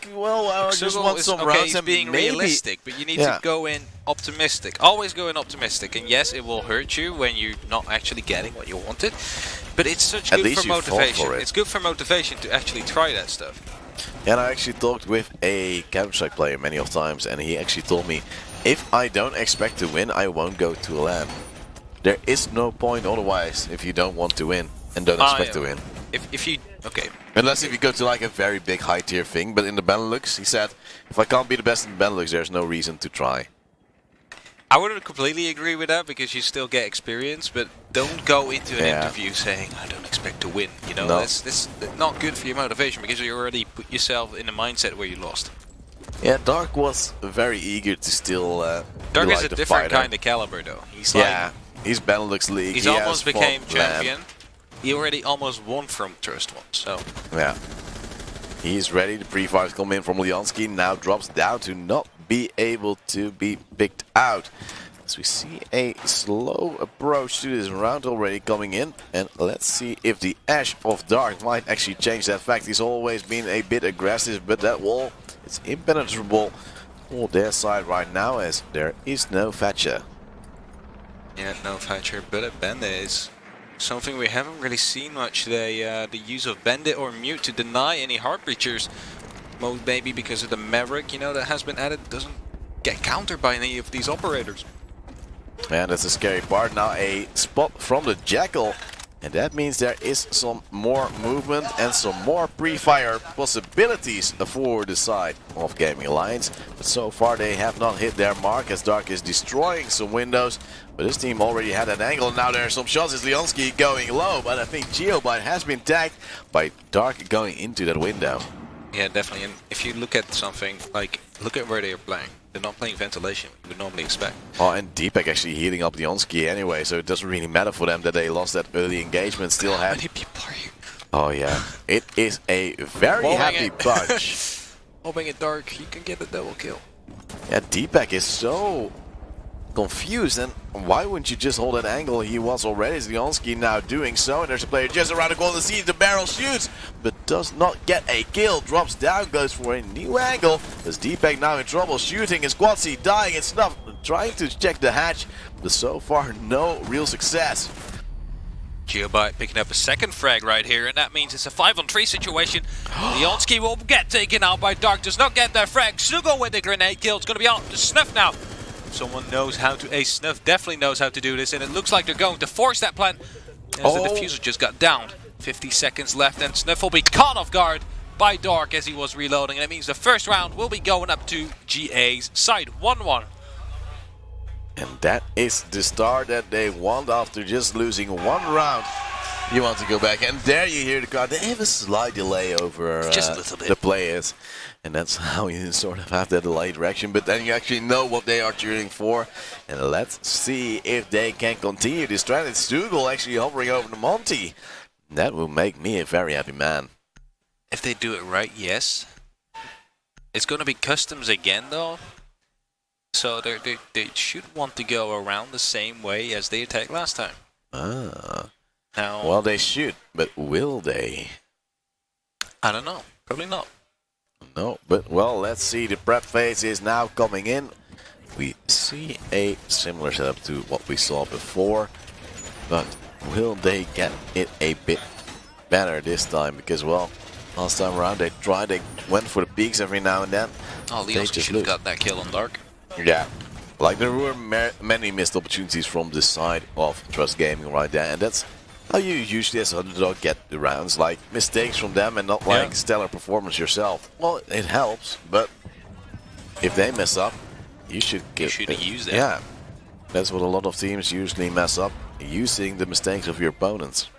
just want some rounds. He's being realistic, but you need to go in optimistic. Always go in optimistic. And yes, it will hurt you when you're not actually getting what you wanted. But it's such good for motivation. It's good for motivation to actually try that stuff. And I actually talked with a Counter-Strike player many of times, and he actually told me, if I don't expect to win, I won't go to a LAN. There is no point otherwise if you don't want to win and don't expect to win. Unless if you go to like a very big high tier thing, but in the Benelux, he said, if I can't be the best in the Benelux, there's no reason to try. I wouldn't completely agree with that because you still get experience, but don't go into an interview saying, I don't expect to win. You know, that's not good for your motivation because you already put yourself in a mindset where you lost. Yeah, Dark was very eager to still Dark is a different kind of caliber though. He's he's Benelux League. He's almost became champion. He already almost won from Trust once, so... Yeah. He's ready. The pre-fires come in from Lyansky. Now drops down to not be able to be picked out. As we see a slow approach to this round already coming in. And let's see if the Ash of Dark might actually change that fact. He's always been a bit aggressive, but that wall is impenetrable for their side right now as there is no Thatcher. Yeah, no Thatcher, but a Bandit is something we haven't really seen much today. The use of Bandit or Mute to deny any Heart Breachers. Maybe because of the Maverick, that has been added, doesn't get countered by any of these operators. And that's a scary part. Now a spot from the Jackal. And that means there is some more movement and some more pre-fire possibilities for the side of Gaming Alliance. But so far they have not hit their mark as Dark is destroying some windows. But this team already had that angle. Now there are some shots. It's Lyansky going low, but I think Geobite has been tagged by Dark going into that window. Yeah, definitely. And if you look at something, like, look at where they are playing. They're not playing ventilation, you would normally expect. Oh, and Deepak actually healing up Lyansky anyway, so it doesn't really matter for them that they lost that early engagement. Still have. How many people are here? Oh yeah, it is a very happy bunch. Hoping it Dark, you can get a double kill. Yeah, Deepak is so confused, and why wouldn't you just hold that angle he was already? Lyansky now doing so, and there's a player just around the corner, sees the barrel, shoots, but does not get a kill, drops down, goes for a new angle. There's Deepak now in trouble, shooting his Quadsi, dying, and Snuff trying to check the hatch, but so far no real success. Geobite picking up a second frag right here, and that means it's a 5-on-3 situation. Lyansky will get taken out by Dark, does not get that frag. Sugo with the grenade kill, it's going to be out to Snuff now. Someone knows how to, Snuff definitely knows how to do this, and it looks like they're going to force that plant as the diffuser just got downed. 50 seconds left, and Snuff will be caught off guard by Dark as he was reloading, and it means the first round will be going up to GA's side, 1-1. And that is the start that they want after just losing one round. You want to go back, and there you hear the crowd. They have a slight delay over just a little bit. The players. And that's how you sort of have that delayed reaction, but then you actually know what they are cheering for. And let's see if they can continue this trend. It's Dougal actually hovering over the Monty. That will make me a very happy man. If they do it right, yes. It's going to be customs again, though. So they should want to go around the same way as they attacked last time. Ah. Now, Well, they should, but will they? I don't know. Probably not. No, but well, let's see. The prep phase is now coming in. We see a similar setup to what we saw before, but will they get it a bit better this time? Because, well, last time around they went for the peaks every now and then. Oh, Leon's should have got that kill on Dark. Yeah, like there were many missed opportunities from the side of Trust Gaming right there, and that's how you usually as an underdog get the rounds, like mistakes from them and not like stellar performance yourself. Well, it helps, but if they mess up, you should use that. Yeah, that's what a lot of teams usually mess up, using the mistakes of your opponents.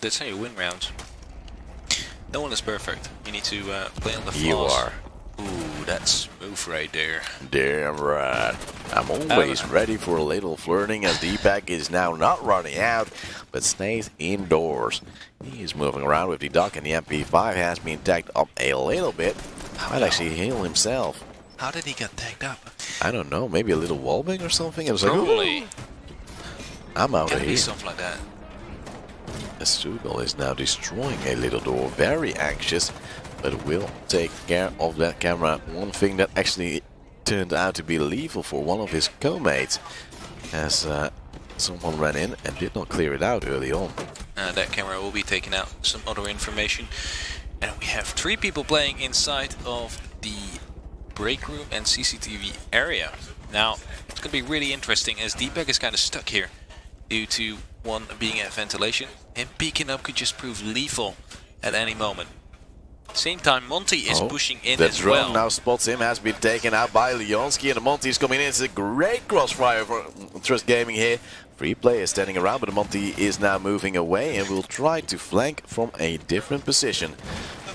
That's how you win rounds. No one is perfect. You need to play on the flaws. You are. Ooh, that's smooth right there. Damn right. I'm always ready for a little flirting, as D-Pack is now not running out, but stays indoors. He is moving around with the duck, and the MP5 has been tagged up a little bit. Might actually heal himself. How did he get tagged up? I don't know, maybe a little wallbang or something? It was like, Probably. I'm out of here. Something like that. Sugal is now destroying a little door, very anxious, but will take care of that camera. One thing that actually turned out to be lethal for one of his co-mates, as someone ran in and did not clear it out early on. That camera will be taking out some other information. And we have 3 people playing inside of the break room and CCTV area. Now, it's going to be really interesting, as D-Pack is kind of stuck here due to one being at ventilation. Him peeking up could just prove lethal at any moment. Same time, Monty is pushing in the as drone well. now spots him, has been taken out by Leonski, and the Monty is coming in. It's a great crossfire for Trust Gaming here. 3 players standing around, but the Monty is now moving away and will try to flank from a different position.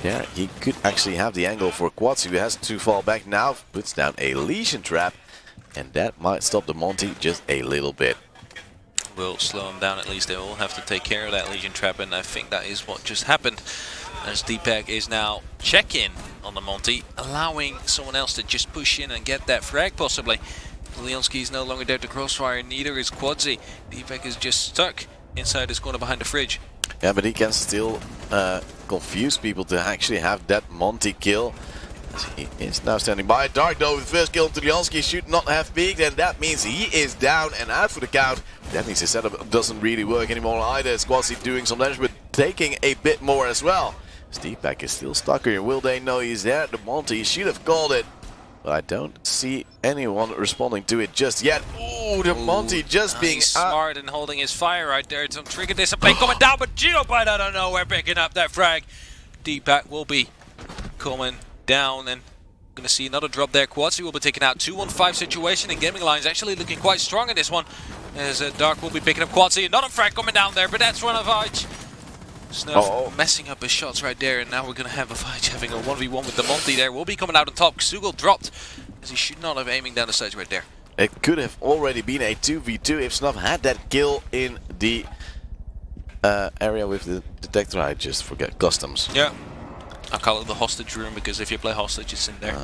Yeah, he could actually have the angle for Quatsi, who has to fall back now, puts down a Lesion trap, and that might stop the Monty just a little bit. Will slow him down at least. They will have to take care of that Lesion trap, and I think that is what just happened, as D-Pack is now check-in on the Monty, allowing someone else to just push in and get that frag possibly. Leonski is no longer there to crossfire, neither is Quadzi. D-Pack is just stuck inside his corner behind the fridge. Yeah, but he can still confuse people to actually have that Monty kill. He is now standing by. Dark, though, with the first kill to Leonski, should not have peaked, and that means he is down and out for the count. That means his setup doesn't really work anymore either. Squatsy doing some damage, but taking a bit more as well. D-Pack is still stuck here. Will they know he's there? The Monty should have called it, but I don't see anyone responding to it just yet. Ooh, the Monty just being smart and holding his fire right there. Some trigger discipline coming down, but Geobite out of nowhere picking up that frag. D-Pack will be coming down, and going to see another drop there. Quatsi will be taking out 2-on-5 situation, and Gaming Line's actually looking quite strong in this one, as Dark will be picking up Quatsi. Another frag coming down there, but that's one of Vij. Snuff messing up his shots right there, and now we're going to have a Vij having a 1v1 with the Monty there. Will be coming out on top. Sugal dropped, as he should not have aiming down the sides right there. It could have already been a 2v2 if Snuff had that kill in the area with the detector. I just forget customs. Yeah. I call it the hostage room, because if you play hostage, it's in there.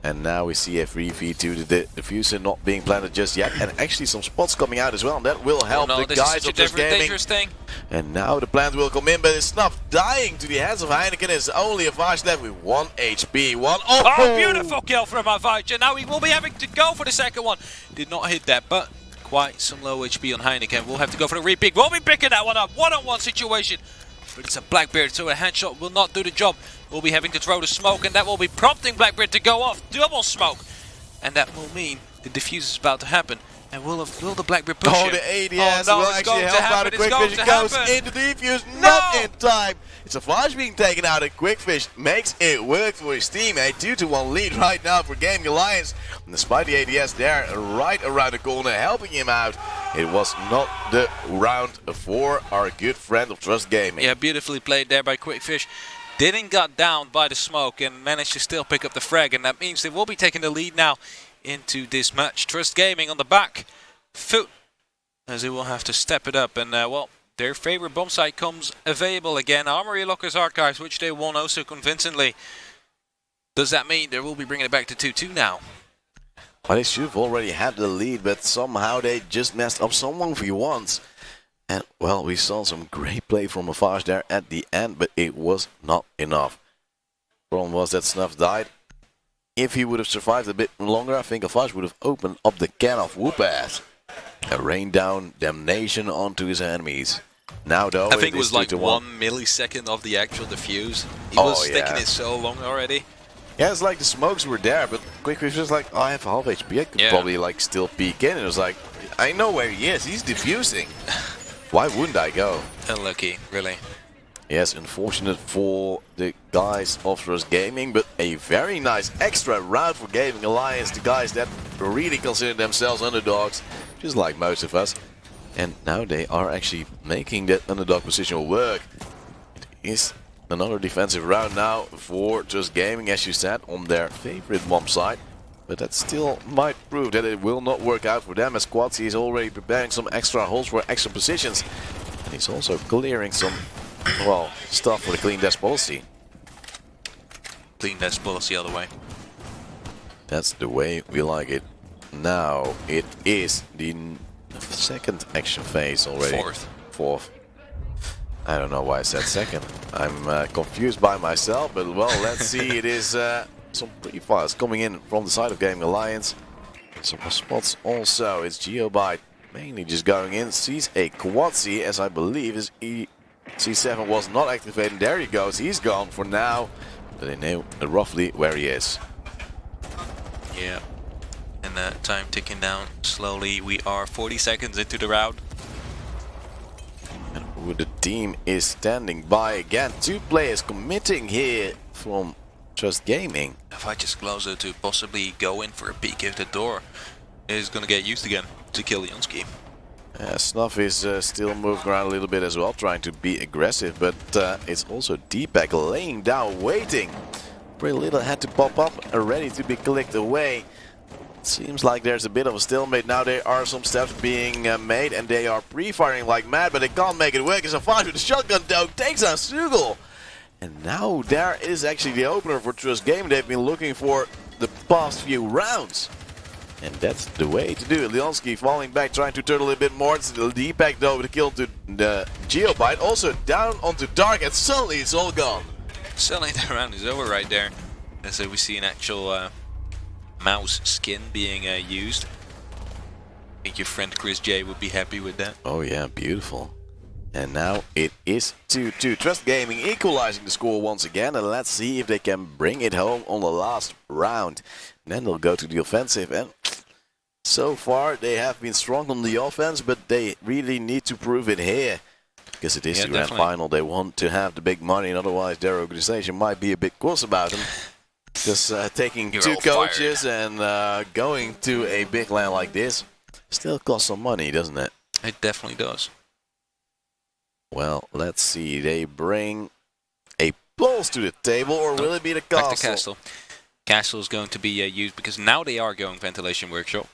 And now we see a 3v2, the diffuser not being planted just yet, and actually some spots coming out as well, and that will help the guys of Trust Gaming. Dangerous thing. And now the plant will come in, but it's Snuff dying to the hands of Heineken. It's only a Vij left with 1 HP. Oh, beautiful kill from Vij, and now he will be having to go for the second one. Did not hit that, but quite some low HP on Heineken. We'll have to go for the repick. We'll be picking that one up. One-on-one situation. But it's a Blackbeard, so a handshot will not do the job. We'll be having to throw the smoke, and that will be prompting Blackbeard to go off. Double smoke. And that will mean the defuse is about to happen. And will the Blackbeard push him? The ADS will actually help out. A Quickfish goes into the defuse, not in time. It's a Flash being taken out, and Quickfish makes it work for his team. A 2-1 lead right now for Gaming Alliance. And despite the ADS there, right around the corner, helping him out, it was not the round for our good friend of Trust Gaming. Yeah, beautifully played there by Quickfish. Didn't got down by the smoke and managed to still pick up the frag, and that means they will be taking the lead now into this match. Trust Gaming on the back foot, as they will have to step it up, and well, their favorite bomb site comes available again. Armory Lockers Archives, which they won also convincingly. Does that mean they will be bringing it back to 2-2 now? Well, they should have already had the lead, but somehow they just messed up some 1v1s. And, well, we saw some great play from Afage there at the end, but it was not enough. Problem was that Snuff died. If he would have survived a bit longer, I think Afage would have opened up the can of whoop-ass and rained down damnation onto his enemies. Now, though, I think it was like 1 millisecond of the actual defuse. He was sticking it so long already. Yeah, it's like the smokes were there, but Quick was just like, oh, I have half HP. I could probably like still peek in. And it was like, I know where he is. He's defusing. Why wouldn't I go? Unlucky, really. Yes, unfortunate for the guys of Trust Gaming, but a very nice extra round for Gaming Alliance. The guys that really consider themselves underdogs, just like most of us. And now they are actually making that underdog position work. It is another defensive round now for Just Gaming, as you said, on their favorite bomb side. But that still might prove that it will not work out for them, as Quatsy is already preparing some extra holes for extra positions. And he's also clearing some, well, stuff for the clean desk policy. Clean desk policy all the way. That's the way we like it. Now it is the second action phase already. Fourth. I don't know why I said second. I'm confused by myself, but well, let's see. It is some pretty fast coming in from the side of Gaming Alliance. Some spots also. It's Geobite mainly just going in. Sees a Quatsy, as I believe his C7 was not activated. There he goes. He's gone for now. But they know roughly where he is. Yeah. And time ticking down slowly. We are 40 seconds into the round. And who the team is standing by again. 2 players committing here from Just Gaming. If I just closer to possibly go in for a peek if the door is gonna get used again to kill Jonski. Snuff is still moving around a little bit as well, trying to be aggressive, but it's also Deepak laying down, waiting. Pretty little had to pop up, ready to be clicked away. Seems like there's a bit of a stalemate now. There are some steps being made, and they are pre-firing like mad, but they can't make it work. It's a fight with the shotgun, though. Takes out Sugel. And now there is actually the opener for Trust Gaming. They've been looking for the past few rounds. And that's the way to do it. Leonski falling back, trying to turtle a bit more. It's the Deepak, though, with the kill to the Geobite. Also down onto Dark, and suddenly it's all gone. Suddenly the round is over right there. And so we see an actual mouse skin being used. I think your friend Chris J would be happy with that. Oh yeah, beautiful. And now it is 2-2. Trust Gaming equalizing the score once again. And let's see if they can bring it home on the last round. And then they'll go to the offensive. And so far they have been strong on the offense, but they really need to prove it here. Because it is the grand final. They want to have the big money, and otherwise their organization might be a bit cross about them. Because taking 2 coaches and going to a big land like this still costs some money, doesn't it? It definitely does. Well, let's see. They bring a pulse to the table, or will it be the castle? Back to castle. Castle is going to be used because now they are going ventilation workshop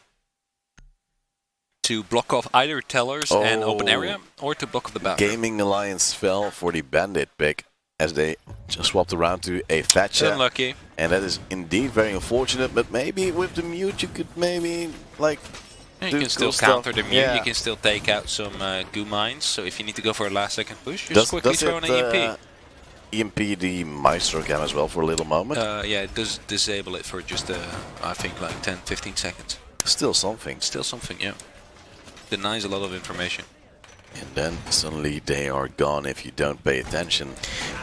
to block off either tellers and open area, or to block off the bathroom. Gaming Alliance fell for the bandit pick as they just swapped around to a Thatcher. Unlucky. And that is indeed very unfortunate, but maybe with the mute you could maybe like you can still counter the mute, you can still take out some goo mines, so if you need to go for a last second push, just quickly throw an EMP. EMP the Maestro can as well for a little moment? Yeah, it does disable it for just, I think, like 10-15 seconds. Still something. Still something, yeah. Denies a lot of information. And then suddenly they are gone if you don't pay attention.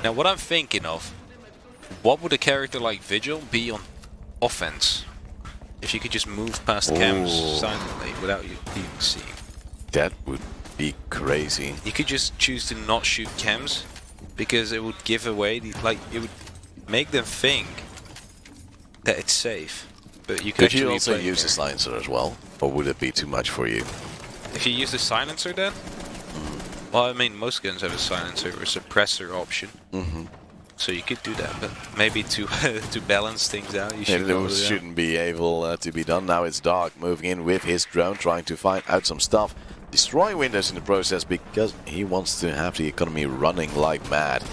Now what I'm thinking of, what would a character like Vigil be on offense? If you could just move past cams silently without you being seen. That would be crazy. You could just choose to not shoot cams, because it would give away the, it would make them think that it's safe. But you could you also use the silencer as well, or would it be too much for you? If you use the silencer then? Well, I mean, most guns have a silencer or suppressor option. So you could do that, but maybe to to balance things out, you shouldn't be able to be done. Now it's Dark moving in with his drone, trying to find out some stuff. Destroying windows in the process because he wants to have the economy running like mad.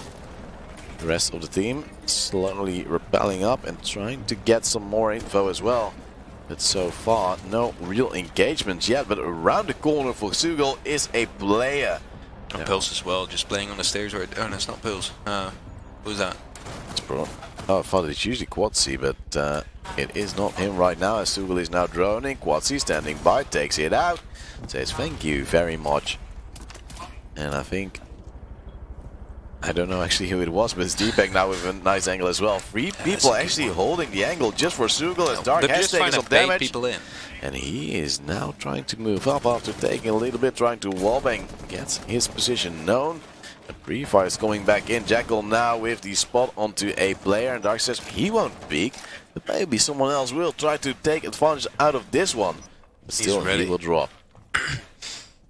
The rest of the team slowly rappelling up and trying to get some more info as well. But so far, no real engagements yet. But around the corner for Sugol is a player. And Pils as well, just playing on the stairs. Right. Oh, no, it's not Pils. Who's that? It's I thought it's usually Quadsy, but it is not him right now. As Sugol is now droning. Quadsy standing by, takes it out. Says thank you very much. And I don't know actually who it was, but it's Deepak now with a nice angle as well. Three people actually holding the angle just for Sugol as Dark has taken some damage. People in. And he is now trying to move up after taking a little bit, trying to wallbang. Gets his position known. The pre-fire is coming back in. Jackal now with the spot onto a player. And Dark says he won't peek, but maybe someone else will try to take advantage out of this one. But still, he will drop.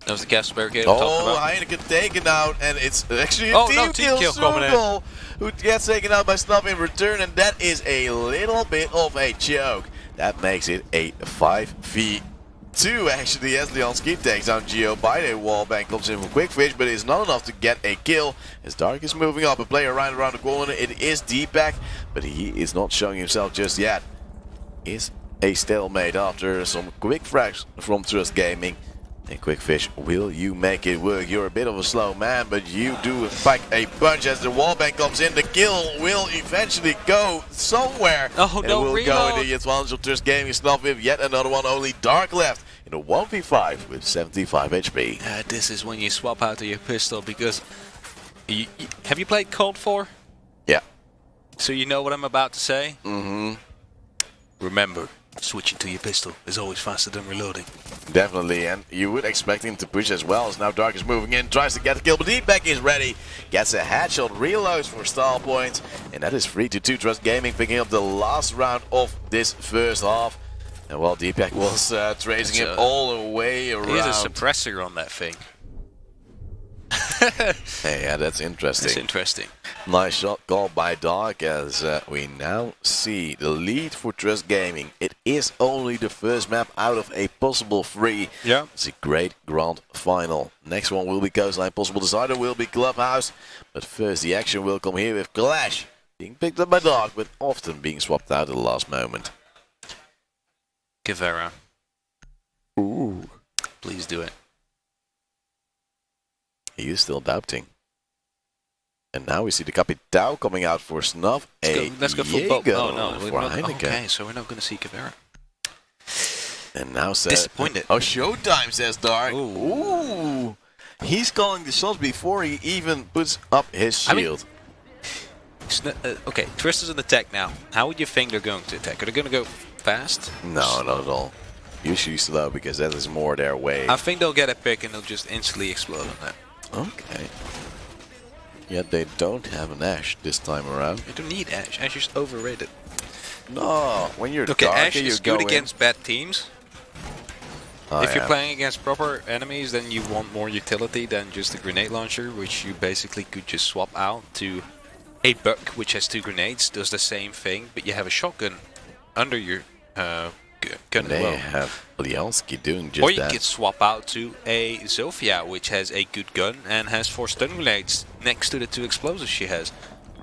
That was the gas barricade. Oh, Heineken taken out, and it's actually a team kill Sugol, who gets taken out by Snuff in return, and that is a little bit of a choke. That makes it a 5v2 actually, as Leonski takes down Geo by the wallbang, comes in for quick fish, but it's not enough to get a kill. As Dark is moving up, a player right around the corner, it is Deepak, but he is not showing himself just yet. Is a stalemate after some quick frags from Trust Gaming. And Quick Fish, will you make it work? You're a bit of a slow man, but you do pack a punch as the wallbang comes in. The kill will eventually go somewhere. Oh, and it will go in the advantage of Trust Gaming. Snuff with yet another one, only Dark left in a 1v5 with 75 HP. This is when you swap out to your pistol, because have you played Cold 4? Yeah. So you know what I'm about to say? Mm-hmm. Remember, switching to your pistol is always faster than reloading. Definitely, and you would expect him to push as well, as now Dark is moving in, tries to get the kill, but Deepak is ready, gets a headshot, reloads for stall points, and that is 3-2 Trust Gaming, picking up the last round of this first half. And while Deepak was tracing him all the way around. He has a suppressor on that thing. Hey, yeah, that's interesting. That's interesting. Nice shot called by Dark, as we now see the lead for Trust Gaming. It is only the first map out of a possible 3. Yeah. It's a great grand final. Next one will be Coastline. Possible decider will be Clubhouse. But first the action will come here with Clash. Being picked up by Dark, but often being swapped out at the last moment. Guevara. Ooh. Please do it. He is still doubting. And now we see the Capitao coming out for Snuff. Let's go for both. Oh no, for Heineken. Okay, so we're not going to see Guevara. And now says disappointed. Oh, showtime, says Dark. Ooh. He's calling the shots before he even puts up his shield. Okay, Twist is in the tech now. How would you think they're going to attack? Are they going to go fast? No, not at all. Usually slow, because that is more their way. I think they'll get a pick and they'll just instantly explode on that. Okay. Yet they don't have an Ashe this time around. You don't need Ashe. Ashe is overrated. No, when you're okay, dark, Ashe is good against bad teams. If you're playing against proper enemies, then you want more utility than just a grenade launcher, which you basically could just swap out to a Buck, which has 2 grenades, does the same thing, but you have a shotgun under your gun as well. They have Leonski doing just or you that. could swap out to a Zofia, which has a good gun and has 4 stun grenades next to the 2 explosives she has.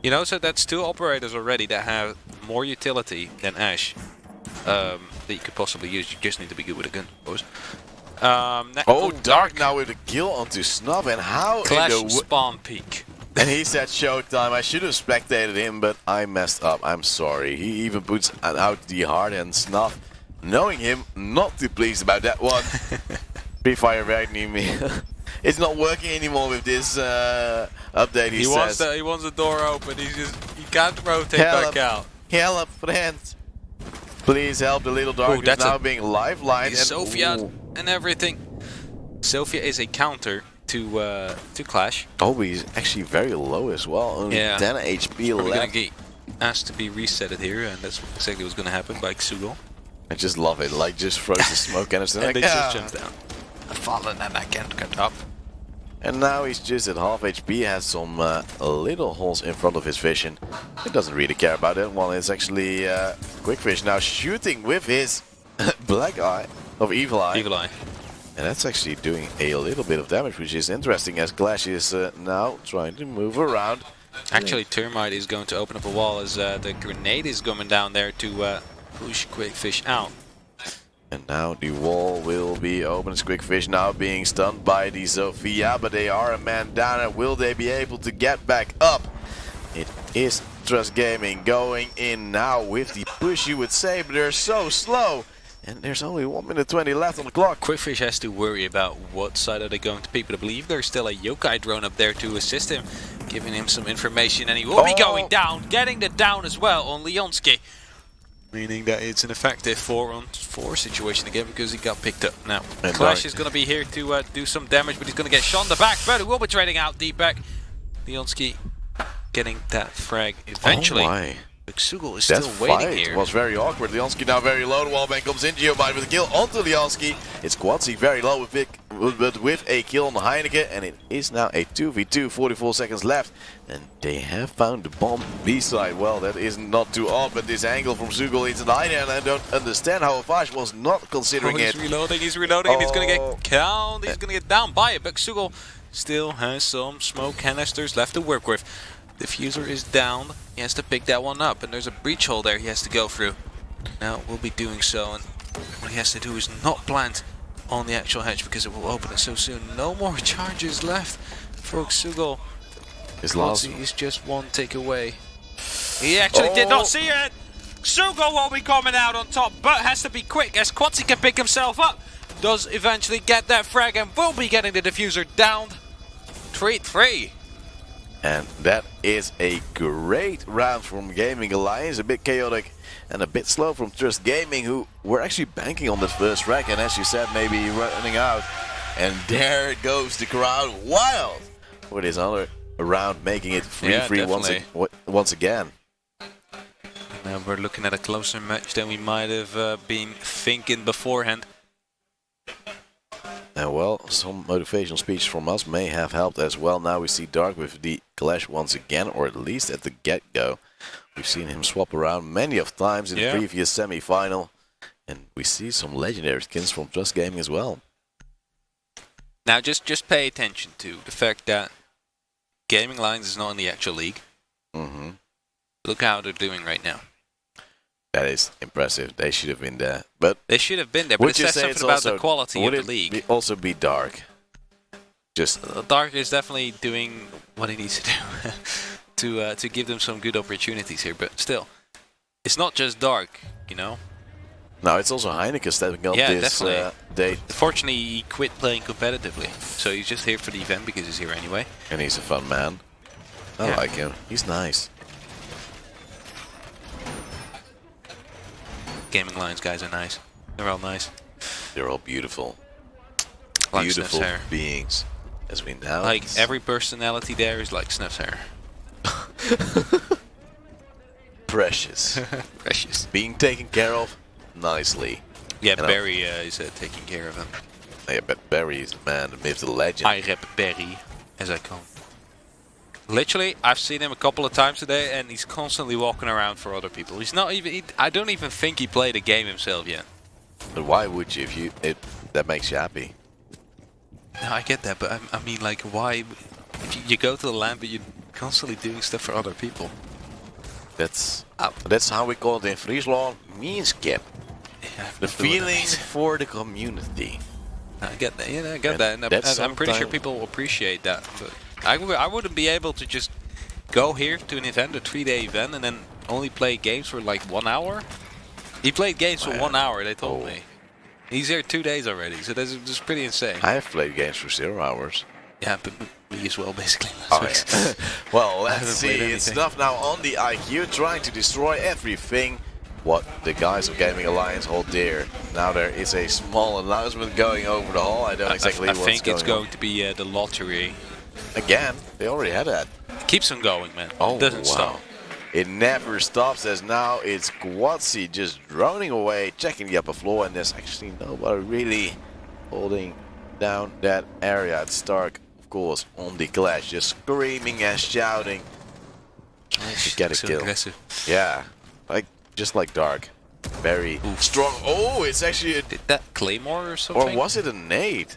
You know, so that's 2 operators already that have more utility than Ashe that you could possibly use. You just need to be good with a gun, of course. Dark now with a kill onto Snuff, and how Clash in the spawn peak. And he said showtime. I should have spectated him, but I messed up. I'm sorry. He even puts out the hard and Snuff, knowing him not too pleased about that one. Pre-fire right near me. It's not working anymore with this update. He says he wants the door open. He can't rotate back out. Help, friends! Please help the little Dark who's now being lifelined. Sophia and everything. Sophia is a counter to Clash. Oh, he's actually very low as well. Only 10 HP left. We're gonna get asked to be resetted here, and that's exactly what's gonna happen by Sugol. I just love it. Like, just throws the smoke canister. And they just jump down. I've fallen and I can't get up. And now he's just at half HP, has some little holes in front of his vision. He doesn't really care about it. Well, it's actually Quick Fish now shooting with his black eye of Evil Eye. Evil Eye. And that's actually doing a little bit of damage, which is interesting, as Clash is now trying to move around. Actually, Termite is going to open up a wall as the grenade is coming down there to push Quick Fish out. And now the wall will be open. Squigfish now being stunned by the Zofia, but they are a man down, and will they be able to get back up? It is Trust Gaming going in now with the push, you would say, but they're so slow. And there's only 1 minute 20 left on the clock. Quickfish has to worry about what side are they going to pick, but I believe there's still a yokai drone up there to assist him, giving him some information, and he will be going down, getting the down as well on Leonski. Meaning that it's an effective 4-on-4 situation again because he got picked up. Now, Clash is going to be here to do some damage, but he's going to get shot in the back, but he will be trading out deep back. Leonski getting that frag eventually. Oh my. Xugel is still waiting here. It was very awkward. Leonski now very low. The wallbang comes in. Geobite with a kill onto Leonski. It's Quatsi very low with a kill on the Heineken. And it is now a 2v2, 44 seconds left. And they have found the bomb B-side. Well, that is not too odd, but this angle from Xugel into the Heineken, and I don't understand how Avash was not considering it. He's reloading, and he's going to get count. He's going to get down by it, but Xugel still has some smoke canisters left to work with. Diffuser is down. He has to pick that one up, and there's a breach hole there he has to go through. Now we'll be doing so, and what he has to do is not plant on the actual hatch because it will open it so soon. No more charges left for Xugel. His last is just one tick away. He actually did not see it. Xugel will be coming out on top, but has to be quick as Quatsi can pick himself up. Does eventually get that frag and will be getting the diffuser down. 3-3. And that is a great round from Gaming Alliance. A bit chaotic and a bit slow from Trust Gaming, who were actually banking on the first rack. And as you said, maybe running out. And there goes the crowd wild for this other round, making it 3-3 once again. Now we're looking at a closer match than we might have been thinking beforehand. And well, some motivational speech from us may have helped as well. Now we see Dark with the Clash once again, or at least at the get-go. We've seen him swap around many of times in the previous semi-final. And we see some legendary skins from Trust Gaming as well. Now just pay attention to the fact that Gaming Alliance is not in the actual league. Look how they're doing right now. That is impressive. They should have been there. But they should have been there, but it says something about the quality of the league. Would it also be Dark? Just Dark is definitely doing what he needs to do to give them some good opportunities here, but still, it's not just Dark, you know. No, it's also Heineken stepping up this date. Fortunately, he quit playing competitively, so he's just here for the event because he's here anyway. And he's a fun man. I like him. He's nice. Gaming Alliance guys are nice. They're all nice. They're all beautiful. Like beautiful beings. As we know. Like every personality there is like Snuff's hair. Precious. Precious. Being taken care of nicely. Yeah, Barry is taking care of him. Yeah, but Barry is the man, the myth, the legend. I rep Barry, as I call him. Literally, I've seen him a couple of times today, and he's constantly walking around for other people. He's not even. I don't even think he played a game himself yet. But why would you if that makes you happy? No, I get that, but I mean, like, why? If you go to the land, but you're constantly doing stuff for other people. That's how we call it in Friesland. Meanskip. Yeah, the feeling for the community. I get that. Yeah, I get that. And I'm pretty sure people will appreciate that. But I wouldn't be able to just go here to an event, a 3-day event, and then only play games for like 1 hour. He played games for 1 hour, they told me. He's here 2 days already, so that's pretty insane. I have played games for 0 hours. Yeah, but me as well, basically. Yeah. Well, let's see. It's Snuff now on the IQ, trying to destroy everything what the guys of Gaming Alliance hold dear. Now there is a small announcement going over the hall. I don't exactly what's going on. I think it's going to be the lottery. Again, they already had that. It keeps on going, man. Oh, it doesn't stop. It never stops, as now it's Quatsi just droning away, checking the upper floor, and there's actually nobody really holding down that area. It's Stark, of course, on the Clash, just screaming and shouting. To get a kill. Aggressive. Yeah, just like Dark. Very strong. Oh, it's actually Did that Claymore or something? Or was it a nade?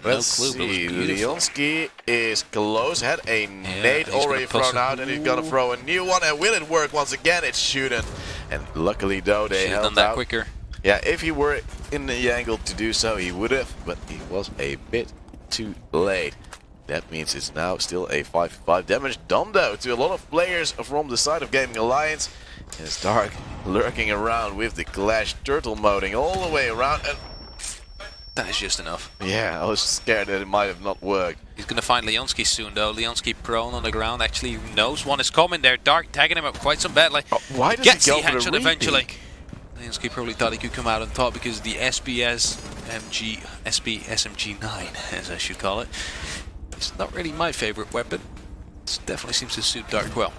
Let's see. Leonski is close. Had a nade already thrown out, and he's gonna throw a new one. And will it work once again? It shouldn't. And luckily, though, they held done that out. quicker. Yeah, if he were in the angle to do so, he would have, but he was a bit too late. That means it's now still a 5-5 damage done though to a lot of players from the side of Gaming Alliance. And it's Dark lurking around with the Clash turtle moding all the way around. And that is just enough. Yeah, I was scared that it might have not worked. He's going to find Leonski soon though. Leonski prone on the ground, actually knows one is coming there. Dark tagging him up quite some badly. Why does Gets he go the for the headshot repeat? eventually. Leonski probably thought he could come out on top because the SMG9, as I should call it, it's not really my favorite weapon. It definitely seems to suit Dark well.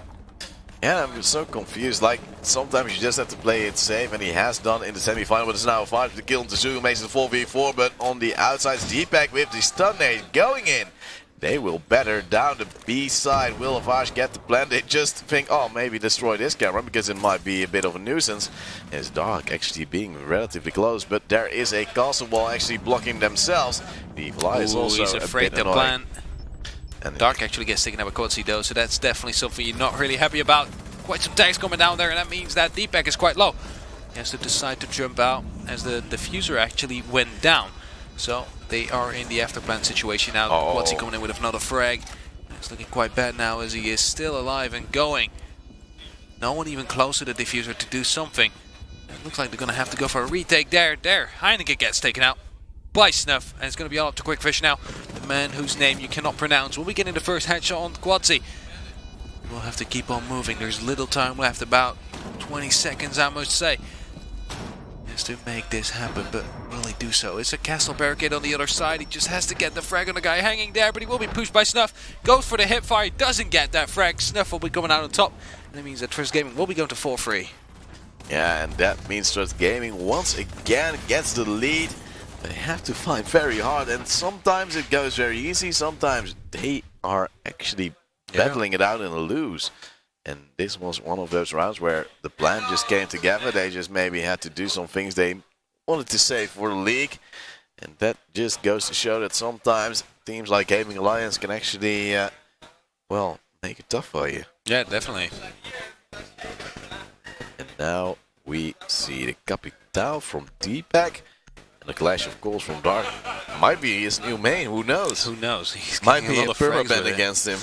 Yeah, I'm so confused. Like, sometimes you just have to play it safe, and he has done in the semi-final, but it's now a 5 to kill. Tsuyu makes it 4v4, but on the outside, D-Pack with the stun nade going in. They will batter down the B side. Will Avage get the plan? They just think, oh, maybe destroy this camera because it might be a bit of a nuisance. It's Dark actually being relatively close, but there is a castle wall actually blocking themselves. The Evil Eye is also he's afraid to annoying. plan. And Dark actually gets taken out with Quadzi though, so that's definitely something you're not really happy about. Quite some tags coming down there, and that means that D-Pack is quite low. He has to decide to jump out as the diffuser actually went down. So they are in the afterplan situation now. Quadzi coming in with another frag. It's looking quite bad now as he is still alive and going. No one even close to the diffuser to do something. It looks like they're going to have to go for a retake there. Heineken gets taken out by Snuff, and it's going to be all up to Quickfish now. The man whose name you cannot pronounce will be getting the first headshot on Quadzi. We'll have to keep on moving. There's little time left, about 20 seconds I must say. Has to make this happen, but will he do so? It's a castle barricade on the other side. He just has to get the frag on the guy hanging there, but he will be pushed by Snuff. Goes for the hipfire, doesn't get that frag. Snuff will be coming out on top, and that means that Trust Gaming will be going to 4-3. Yeah, and that means Trust Gaming once again gets the lead. They have to fight very hard, and sometimes it goes very easy, sometimes they are actually battling it out and lose. And this was one of those rounds where the plan just came together. They just maybe had to do some things they wanted to save for the league. And that just goes to show that sometimes teams like Gaming Alliance can actually, well, make it tough for you. Yeah, definitely. And now we see the Capital from D-Pack. And the Clash, of course, from Dark. Might be his new main, who knows? Who knows? He's Might getting be a lot of frags permaban with it. against him.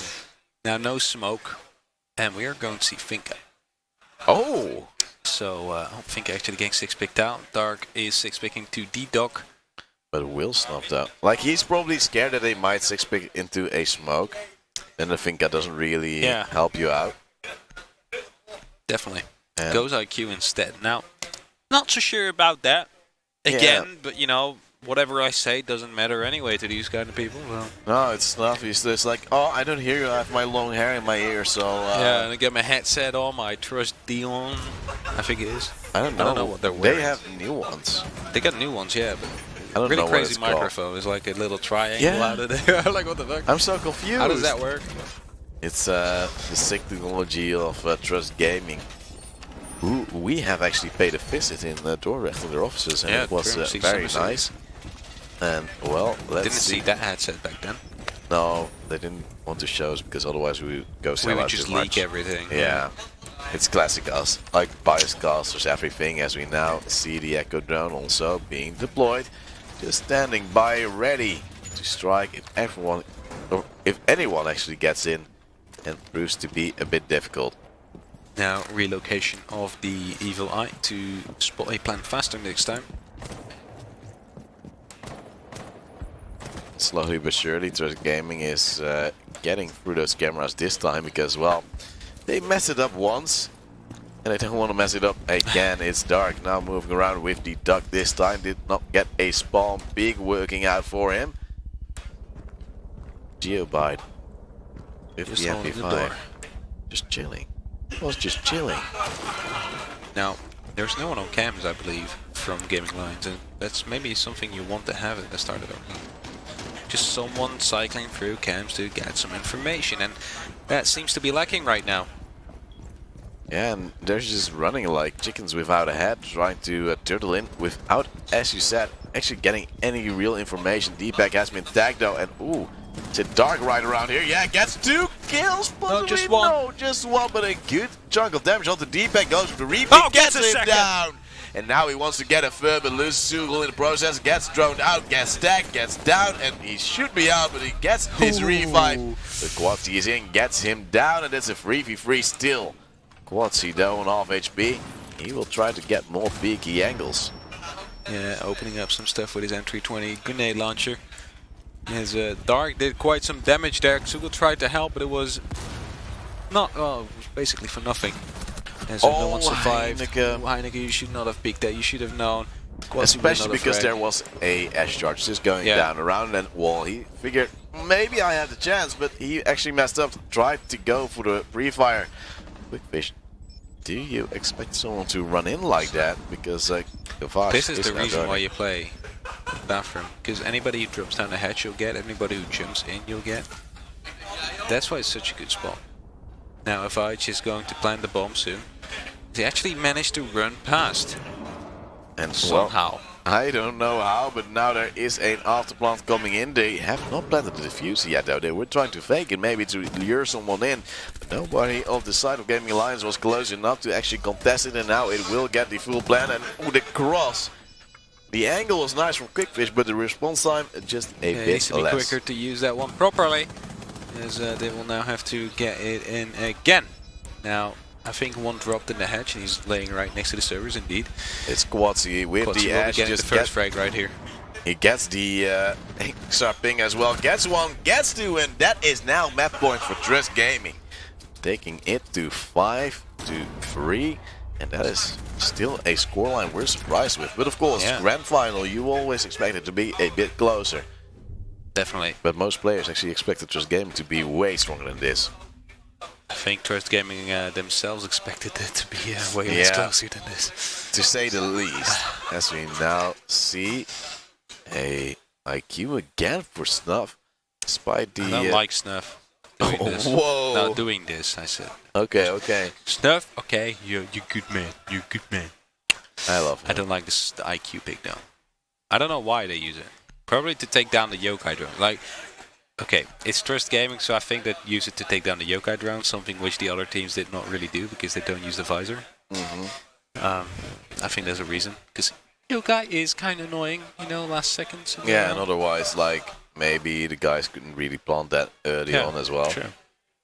Now no smoke, and we are going to see Finka. Oh! So I don't think actually getting 6 picked out. Dark is 6 picking to D-Doc. But Will snuffed out. Like, he's probably scared that they might 6-pick into a smoke. Then the Finka doesn't really help you out. Definitely. And goes IQ instead. Now, not so sure about that. Again, but you know, whatever I say doesn't matter anyway to these kind of people. Well. No, it's Snuff. He's just like, oh, I don't hear you. I have my long hair in my ear, so... yeah, and I get my headset on, my Trust Dion, I think it is. I don't know what they're wearing. They have new ones. They got new ones, yeah, but... I don't really know crazy what it's microphone. It's like a little triangle out of there. I'm like, what the fuck? I'm so confused. How does that work? It's the sick technology of Trust Gaming. Who we have actually paid a visit in Dordrecht to their offices, and it was very nice. And well, let's see that headset back then. No, they didn't want to show us because otherwise we would go sell out too much. We would just leak everything. Yeah, it's classic us. Like bias casters, everything. As we now see the Echo drone also being deployed, just standing by, ready to strike if everyone, or if anyone actually gets in, and proves to be a bit difficult. Now relocation of the Evil Eye to spot a plan faster next time. Slowly but surely, Trust Gaming is getting through those cameras this time because, well, they messed it up once and they don't want to mess it up again. It's Dark now moving around with the duck this time. Did not get a spawn. Big working out for him. Geobite with the MP5. Just chilling. Was just chilling. Now, there's no one on cams, I believe, from Gaming Lines, and that's maybe something you want to have at the start of the game. Just someone cycling through cams to get some information, and that seems to be lacking right now. Yeah, and they're just running like chickens without a head, trying to turtle in without, as you said, actually getting any real information. D-Pack has been tagged though, and ooh, it's a Dark right around here. Yeah, gets 2 kills, possibly. No, just one. No, just one, but a good chunk of damage onto D-Pack. Goes for the repeat, Oh, gets gets a him second. down. and now he wants to get a third, but loses Sugel in the process, gets droned out, gets stacked, gets down, and he should be out, but he gets his revive. The Quatsy is in, gets him down, and it's a 3v3 still. Quatsy though on half HP. He will try to get more peaky angles. Yeah, opening up some stuff with his M320 grenade launcher. His Dark did quite some damage there. Sugel tried to help, but it was not, well, it was basically for nothing. And so no one survived. Heineke, you should not have peeked that. You should have known. Especially because there was a Ash charge just going down around, and well, he figured maybe I had the chance, but he actually messed up. Tried to go for the pre-fire. Quick Fish, do you expect someone to run in like that? Because this is the reason why you play Bathroom. Because anybody who drops down the hatch you'll get, anybody who jumps in you'll get. That's why it's such a good spot. Now if Ike is going to plant the bomb soon, he actually managed to run past. And somehow. Well, I don't know how, but now there is an afterplant coming in. They have not planted the diffuser yet though. They were trying to fake it, maybe to lure someone in. But nobody of the side of Gaming Alliance was close enough to actually contest it, and now it will get the full plan. And the cross. The angle was nice from Quickfish, but the response time just a bit needs to be less. quicker to use that one properly, as they will now have to get it in again. Now, I think one dropped in the hatch, and he's laying right next to the servers. Indeed, it's Quatsy with the Ash. Just the first frag right here. He gets the extra ping as well. Gets one, gets two, and that is now map point for Trust Gaming, taking it to 5-3. And that is still a scoreline we're surprised with. But of course, grand final, you always expect it to be a bit closer. Definitely. But most players actually expected Trust Gaming to be way stronger than this. I think Trust Gaming themselves expected it to be way less closer than this. To say the least. As we now see a IQ again for Snuff. Despite the... I don't like Snuff. Doing this. Whoa! Not doing this, I said. Okay. Snuff, okay, you're good man. You're good man. I love it. I don't like this, the IQ pick though. I don't know why they use it. Probably to take down the yokai drone. Like, okay, it's Trust Gaming, so I think that use it to take down the yokai drone, something which the other teams did not really do because they don't use the visor. I think there's a reason, because yokai is kind of annoying, you know, last seconds. Yeah, and otherwise, like, maybe the guys couldn't really plant that early on as well. True.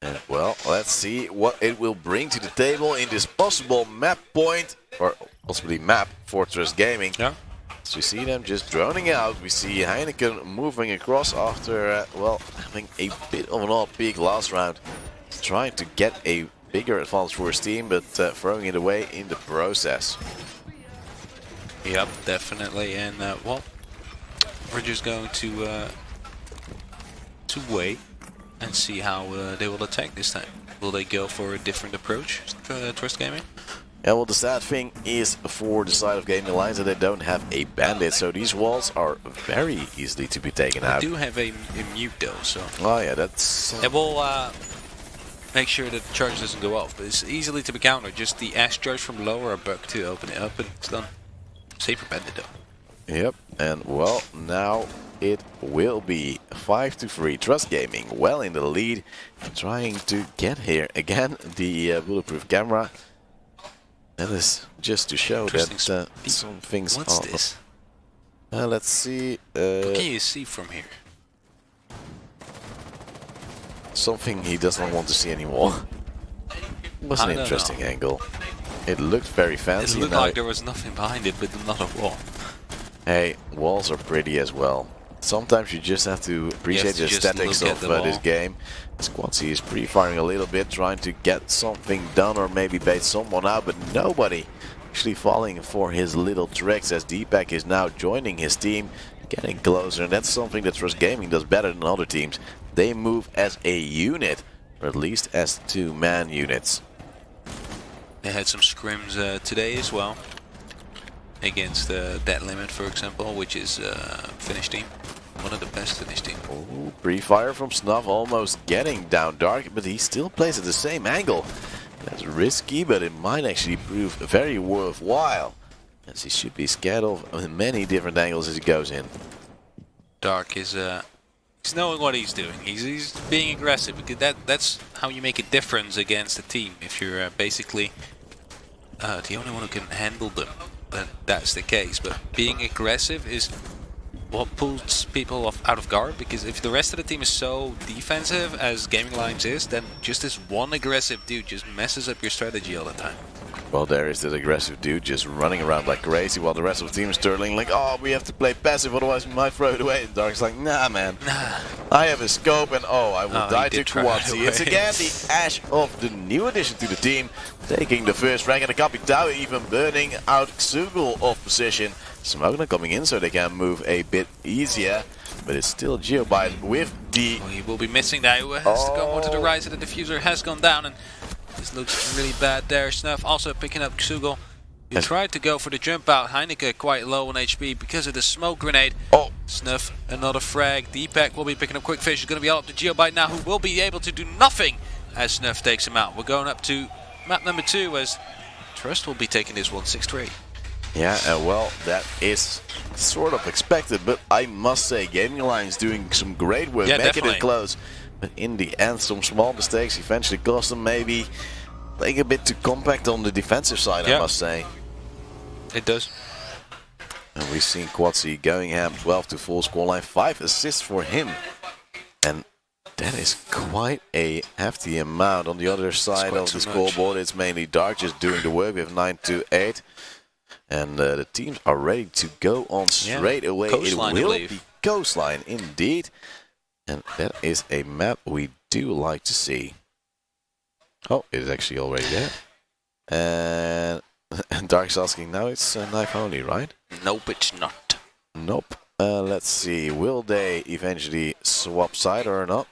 And well, let's see what it will bring to the table in this possible map point, or possibly map for Trust Gaming. Yeah. So we see them just droning out. We see Heineken moving across after, well, having a bit of an odd peak last round. Trying to get a bigger advantage for his team, but throwing it away in the process. Yep, definitely. And, well, we're just going to wait and see how they will attack this time. Will they go for a different approach, Trust Gaming? Yeah, well, the sad thing is for the side of Gaming Alliance that they don't have a bandit, so these walls are very easily to be taken out. They do have a mute though, so... Oh yeah, that's... It will make sure that the charge doesn't go off, but it's easily to be countered. Just the Ash charge from lower a bug to open it up and it's done. Safe for bandit though. Yep, and well, now it will be 5-3. Trust Gaming well in the lead, trying to get here again. The bulletproof camera. That is just to show that some things What's are... this? Let's see. What can you see from here? Something he does not want to see anymore. It was an interesting angle. It looked very fancy. It looked like there was nothing behind it, but not a wall. Hey, walls are pretty as well. Sometimes you just have to appreciate the aesthetics of this game. Quatsy is pre-firing a little bit, trying to get something done or maybe bait someone out, but nobody actually falling for his little tricks as Deepak is now joining his team, getting closer, and that's something that Trust Gaming does better than other teams. They move as a unit, or at least as two-man units. They had some scrims today as well, against Dead Limit, for example, which is Finnish team. One of the best Finnish team. Oh, pre-fire from Snuff, almost getting down Dark, but he still plays at the same angle. That's risky, but it might actually prove very worthwhile, as he should be scared of many different angles as he goes in. Dark is he's knowing what he's doing. He's being aggressive, because that's how you make a difference against a team. If you're basically the only one who can handle them. then that's the case. But being aggressive is what pulls people out of guard, because if the rest of the team is so defensive as Gaming Lines is, then just this one aggressive dude just messes up your strategy all the time. Well, there is this aggressive dude just running around like crazy while the rest of the team is turtling like, oh, we have to play passive, otherwise we might throw it away. And Dark's like, nah, man. Nah. I have a scope and I will die to Quadzi. It's again the Ash of the new addition to the team, taking the first rank, and the Capitao even burning out Xugel off position. Smogner coming in so they can move a bit easier, but it's still Geobite with the... he will be missing that. He has to go more to the right, so the diffuser has gone down, and this looks really bad there. Snuff also picking up Xugel. He tried to go for the jump out. Heineke quite low on HP because of the smoke grenade. Snuff, another frag. Deepak will be picking up Quick Fish. He's going to be all up to Geobite now, who will be able to do nothing as Snuff takes him out. We're going up to map number 2 as Trust will be taking this one 6-3. Yeah, well, that is sort of expected, but I must say, Gaming Alliance doing some great work, making it close. But in the end, some small mistakes eventually cost them, maybe playing a bit too compact on the defensive side, I must say. It does. And we've seen Quadzi going ham 12 to full scoreline, 5 assists for him. And that is quite a hefty amount. On the other side of the scoreboard, it's mainly Dark just doing the work. We have 9 to 8. And the teams are ready to go on straight away. Coastline, it will be Coastline, indeed. And that is a map we do like to see. Oh, it is actually already there. And Dark's asking, now it's knife only, right? Nope, it's not. Nope. Let's see, will they eventually swap side or not?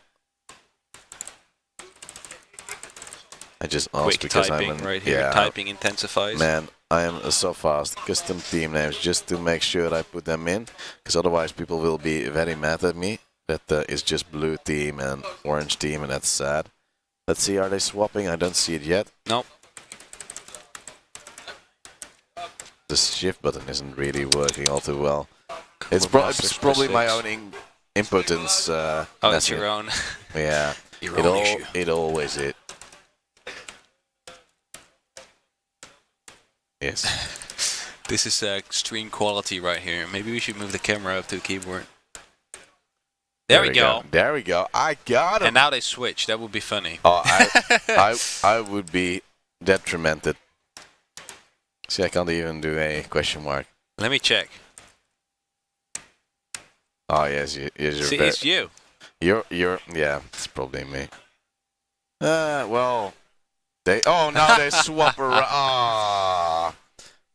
I just asked Quick because typing I'm right here. Typing intensifies. Man, I am so fast. Custom team names just to make sure I put them in, because otherwise people will be very mad at me. That is just blue team and orange team, and that's sad. Let's see, are they swapping? I don't see it yet. Nope. The shift button isn't really working all too well. It's probably my own impotence. It's your own. Yeah, your own issue. It always is. Yes. This is extreme quality right here. Maybe we should move the camera up to the keyboard. There we go. There we go. I got him. And now they switch. That would be funny. Oh, I would be detrimented. See, I can't even do a question mark. Let me check. Oh yes, you're. See, it's you. You're. Yeah, it's probably me. Well, now they swap around.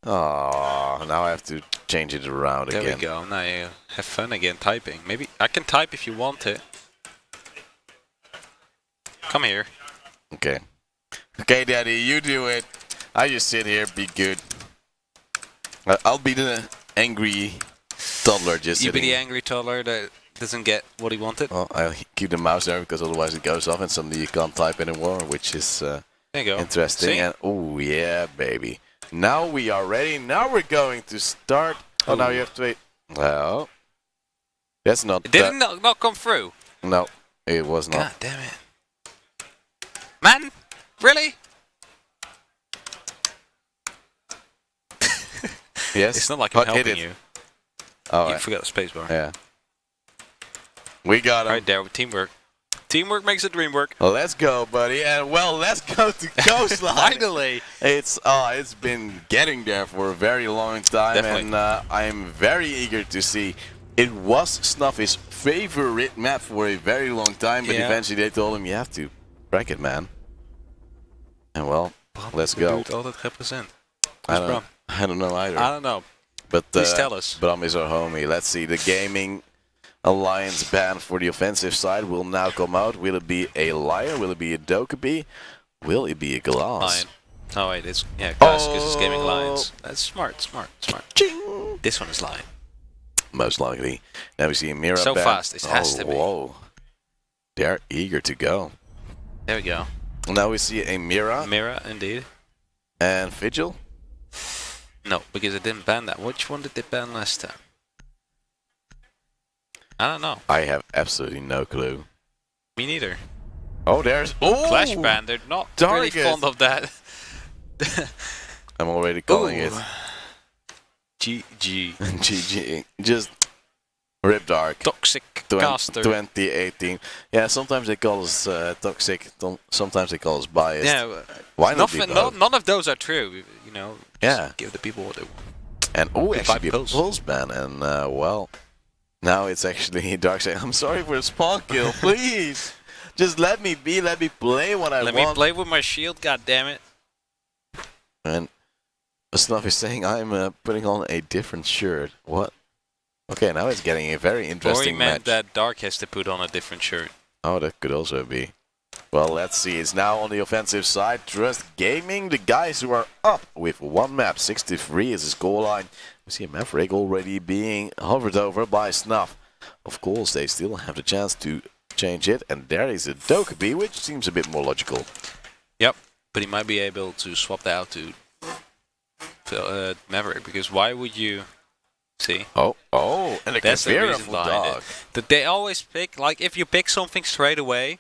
Oh, now I have to change it around again. There we go. Now you have fun again typing. Maybe I can type if you want it. Come here. Okay. Okay, Daddy, you do it. I just sit here, be good. I'll be the angry toddler just You sitting. be the angry toddler that doesn't get what he wanted. Well, I'll keep the mouse there because otherwise it goes off and suddenly you can't type anymore, which is there you go. interesting. See? And oh yeah, baby. Now we are ready. Now we're going to start. Oh, now you have to wait. Well, that's not. It did not come through. No, it was not. God damn it, man! Really? Yes. It's not like I'm helping you. Oh, you forgot the spacebar. Yeah. We got him. Right there with teamwork. Teamwork makes the dream work. Let's go, buddy. And well, let's go to Coastline. Finally. It's been getting there for a very long time. Definitely. And I'm very eager to see. It was Snuffy's favorite map for a very long time, but eventually they told him you have to crack it, man. And well, let's go. All that represent. I don't know either. I don't know. But please tell us. Bram is our homie. Let's see. The Gaming Alliance ban for the offensive side will now come out. Will it be a Lion? Will it be a Dokkaebi? Will it be a Glass? Lion. Oh wait, it's Glass because it's Gaming Lions. That's smart. Ching! This one is Lion. Most likely. Now we see a Mira so ban. Fast. It has to be. Whoa. They're eager to go. There we go. Now we see a Mira. Mira, indeed. And Vigil. No, because it didn't ban that. Which one did they ban last time? I don't know. I have absolutely no clue. Me neither. Oh, there's... Oh! Clash ban. They're not really fond of that. I'm already calling it. GG. GG. Just rip Dark. Toxic caster. 2018. Yeah, sometimes they call us toxic. Sometimes they call us biased. Yeah, why not? Be both? None of those are true. You know. Yeah. Give the people what they want. And actually, a pulse ban, and well, now it's actually Dark saying, "I'm sorry for the spawn kill, please, just let me be, let me play what I want. Let me play with my shield, god damn it." And Snuff is saying, "I'm putting on a different shirt." What? Okay, now it's getting a very interesting match. Or he meant that Dark has to put on a different shirt. Oh, that could also be. Well, let's see. It's now on the offensive side. Trust Gaming, the guys who are up with one map. 63 is the scoreline. We see a Maverick already being hovered over by Snuff. Of course, they still have the chance to change it. And there is a Dokkaebi, which seems a bit more logical. Yep, but he might be able to swap that out to Maverick. Because why would you... See? Oh, and that's the reason behind it. That they always pick, like if you pick something straight away,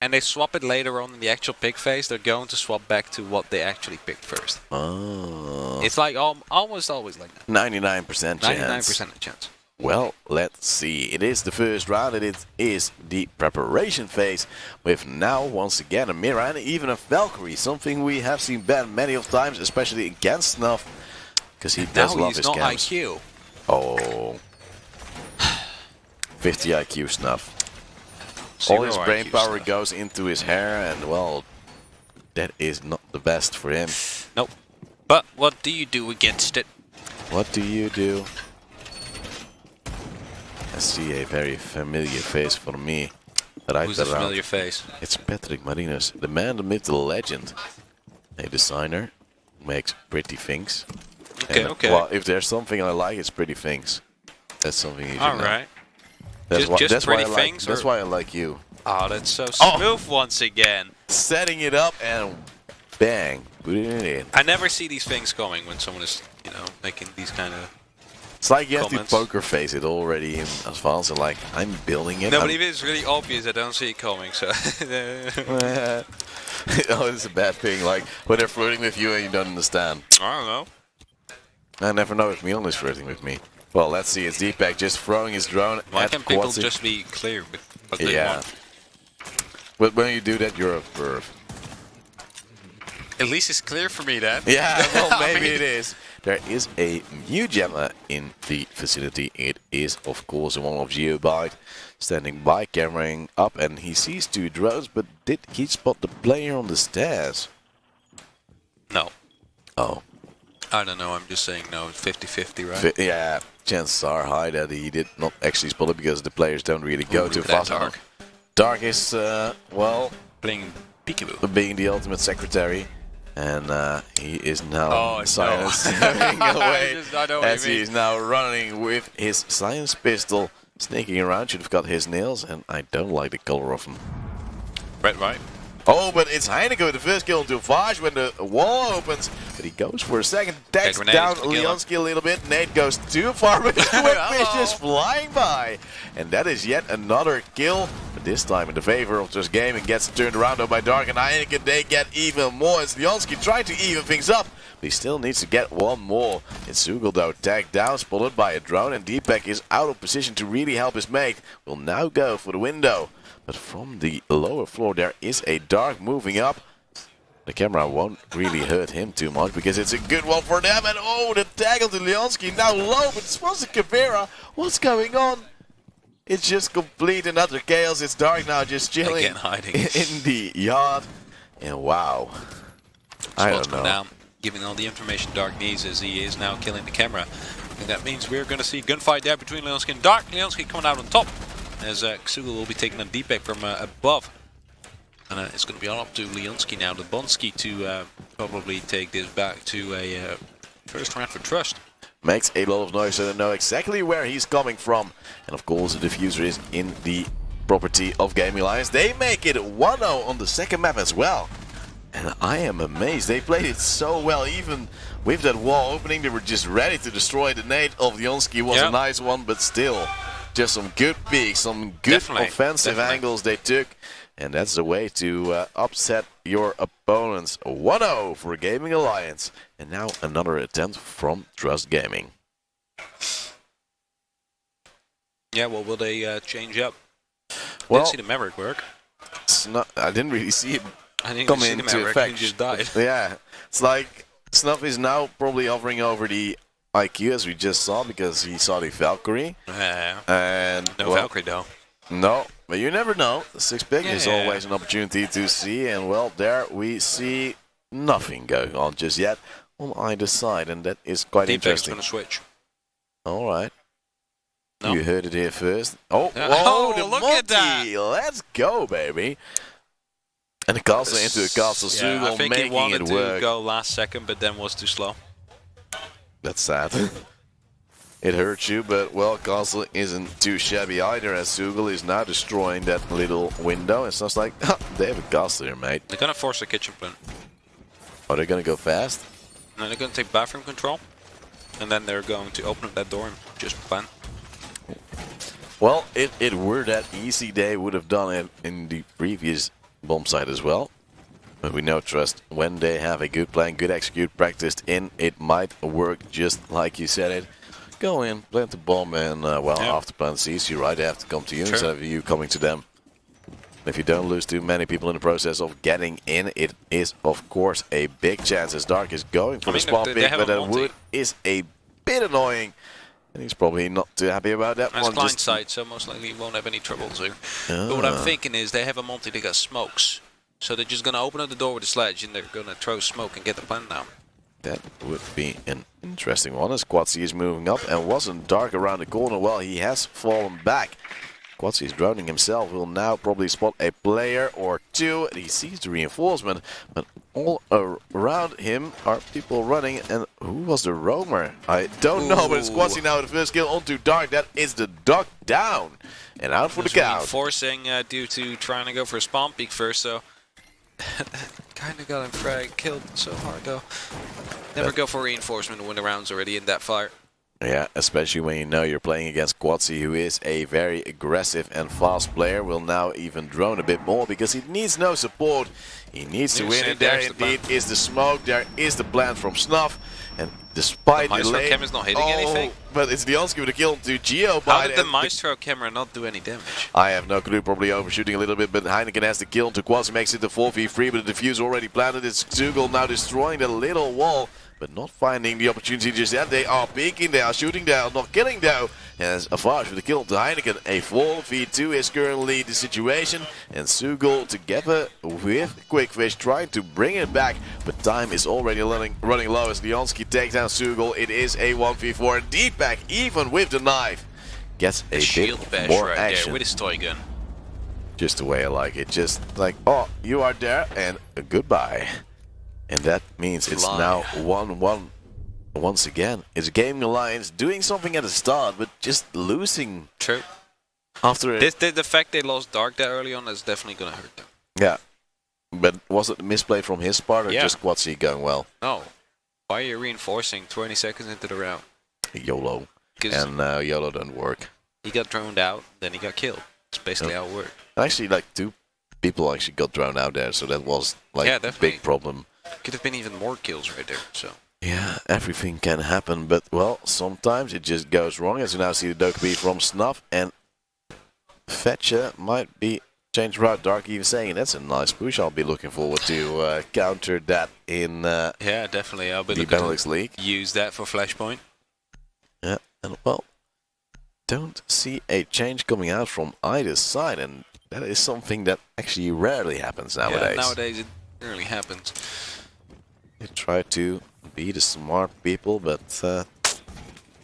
and they swap it later on in the actual pick phase, they're going to swap back to what they actually picked first. Oh. It's like almost always like that. 99% chance. 99% chance. Well, let's see. It is the first round and it is the preparation phase with now once again a Mira and even a Valkyrie. Something we have seen ban many of times, especially against Snuff, because he does love his camps. IQ. Oh. 50 IQ Snuff. All his brain power goes into his hair, and well, that is not the best for him. Nope. But what do you do against it? What do you do? I see a very familiar face for me. Who's a familiar face? It's Patrick Marinos, the man, the myth, the legend. A designer who makes pretty things. Okay, and, okay. Well, if there's something I like, it's pretty things. That's something you should know. Alright. That's Just why I like you. Oh, that's so smooth once again. Setting it up and bang, putting it in. I never see these things coming when someone is, you know, making these kind of It's like you comments. have to poker face it already in advance and like, I'm building it. No, but if it's really obvious, I don't see it coming, so... Oh, it's a bad thing, like when they're flirting with you and you don't understand. I don't know. I never know if Milan is flirting with me. Well, let's see, it's Deepak just throwing his drone Why at can't people Quatsi. just be clear with what they want? But when you do that, you're a perv. At least it's clear for me then. Yeah, well, maybe it is. There is a new gemma in the vicinity. It is, of course, one of Geobyte standing by, cameraing up, and he sees two drones, but did he spot the player on the stairs? No. Oh. I don't know, I'm just saying no, it's 50-50, right? Yeah, chances are high that he did not actually spot it because the players don't really go too fast. Dark. Dark is, well, Playing peekaboo. being the ultimate secretary. And he is now silenced away as he is now running with his science pistol, sneaking around. Should have got his nails, and I don't like the color of him. Red, right? Oh, but it's Heineken with the first kill into Vaj when the wall opens. But he goes for a second, tags down Leonski a little bit. Nate goes too far, but Quickfish just flying by. And that is yet another kill. But this time in the favor of Just Gaming, gets turned around though by Dark and Heineken. They get even more as Leonski trying to even things up. But he still needs to get one more. It's Sugel though, tagged down, spotted by a drone. And Deepak is out of position to really help his mate. Will now go for the window. But from the lower floor there is a Dark moving up. The camera won't really hurt him too much because it's a good one for them. And oh, the tackle to Leonski now low, but it's supposed to Kavera. What's going on? It's just complete and utter chaos. It's Dark now just chilling Again, hiding in the yard. And wow. I don't know. Down, giving all the information Dark needs as he is now killing the camera. And that means we're going to see a gunfight there between Leonski and Dark. Leonski coming out on top. As Xugel will be taking a Deepak from above. And it's going to be all up to Leonski now, the Bonsky, to probably take this back to a first round for Trust. Makes a lot of noise, so they know exactly where he's coming from. And of course, the diffuser is in the property of Gaming Alliance. They make it 1-0 on the second map as well. And I am amazed. They played it so well. Even with that wall opening, they were just ready to destroy. The nade of Leonski was a nice one, but still. Just some good peaks, some good offensive angles they took. And that's the way to upset your opponents. 1-0 for Gaming Alliance. And now another attempt from Trust Gaming. Yeah, well, will they change up? Well, Didn't see the Maverick work. I didn't really see it I didn't come even see the into Maverick. effect. He just died. Yeah, it's like Snuff is now probably hovering over the IQ as we just saw because he saw the Valkyrie. Yeah. And No Valkyrie though. No, but you never know. The 6-pick is Yeah. always an opportunity to see, and well, there we see nothing going on just yet on either side, and that is quite Deep is interesting. going to switch. All right. No. You heard it here first. Oh, Yeah. whoa, Oh, the look at that. multi. Let's go, baby. And the castle into a castle, Yeah, I Sugol think he making wanted it to work. go last second, but then was too slow. That's sad. It hurts you, but well, castle isn't too shabby either, as Sugol is now destroying that little window. It's just like, they have a castle here, mate. They're going to force the kitchen plant. Are they gonna go fast? And then they're going to take bathroom control. And then they're going to open up that door and just plant. Well, if it were that easy, they would have done it in the previous bomb site as well. But we know, trust, when they have a good plan, good execute, practiced in, it might work just like you said it. Go in, plant the bomb, and well, after plant sees you, right, they have to come to you instead of you coming to them. If you don't lose too many people in the process of getting in, it is, of course, a big chance as Dark is going for the spawn pick, but that wood is a bit annoying. And he's probably not too happy about that one. It's blind side, so most likely he won't have any troubles here. But what I'm thinking is they have a multi that got smokes. So they're just going to open up the door with a sledge and they're going to throw smoke and get the plant down. That would be an interesting one as Quatsi is moving up and wasn't Dark around the corner. Well, he has fallen back. Quatsi is droning himself. Will now probably spot a player or two. He sees the reinforcement, but all around him are people running. And who was the roamer? I don't know, but it's Quatsi now with the first kill onto Dark. That is the duck down and out for the count. Reinforcing due to trying to go for a spawn peek first, so kind of got him killed so hard though. Never go for reinforcement when the round's already in that fire. Yeah, especially when you know you're playing against Quatsi, who is a very aggressive and fast player. Will now even drone a bit more because he needs no support. He needs to win, and there indeed is the smoke. There is the plant from Snuff, and despite the Maestro camera is not hitting anything. But it's the Leonski with a kill to Geo. How did the Maestro camera not do any damage? I have no clue, probably overshooting a little bit, but Heineken has the kill to Quatsi, makes it the 4v3, but the defuse already planted. It's Sugol now destroying the little wall, but not finding the opportunity just yet. They are peeking, they are shooting, they are not killing though. As Avarge with the kill to Heineken, a 4v2 is currently the situation, and Sugol together with Quickfish trying to bring it back, but time is already running low as Leonski takes down Sugol. It is a 1v4, and Deepak, even with the knife, gets a shield bit bash more right action. there with his toy gun. Just the way I like it, just like, oh, you are there, and goodbye. And that means it's now 1-1 once again. It's Gaming Alliance doing something at the start, but just losing. True. After it. The fact they lost Dark that early on is definitely going to hurt them. Yeah. But was it a misplay from his part or just Quatsi going well? No. Why are you reinforcing 20 seconds into the round? YOLO. And YOLO don't work. He got droned out, then he got killed. That's basically how it worked. Actually, like 2 people actually got drowned out there, so that was like a big problem. Could have been even more kills right there, so. Yeah, everything can happen, but well, sometimes it just goes wrong. As you now see the Dokkaebi from Snuff, and Fetcher might be changed route. Dark even saying that's a nice push. I'll be looking forward to counter that in yeah, definitely. I'll be the Benelux League. Use that for Flashpoint. Yeah, and well, don't see a change coming out from either side, and that is something that actually rarely happens nowadays. Yeah, nowadays it rarely happens. They try to be the smart people, but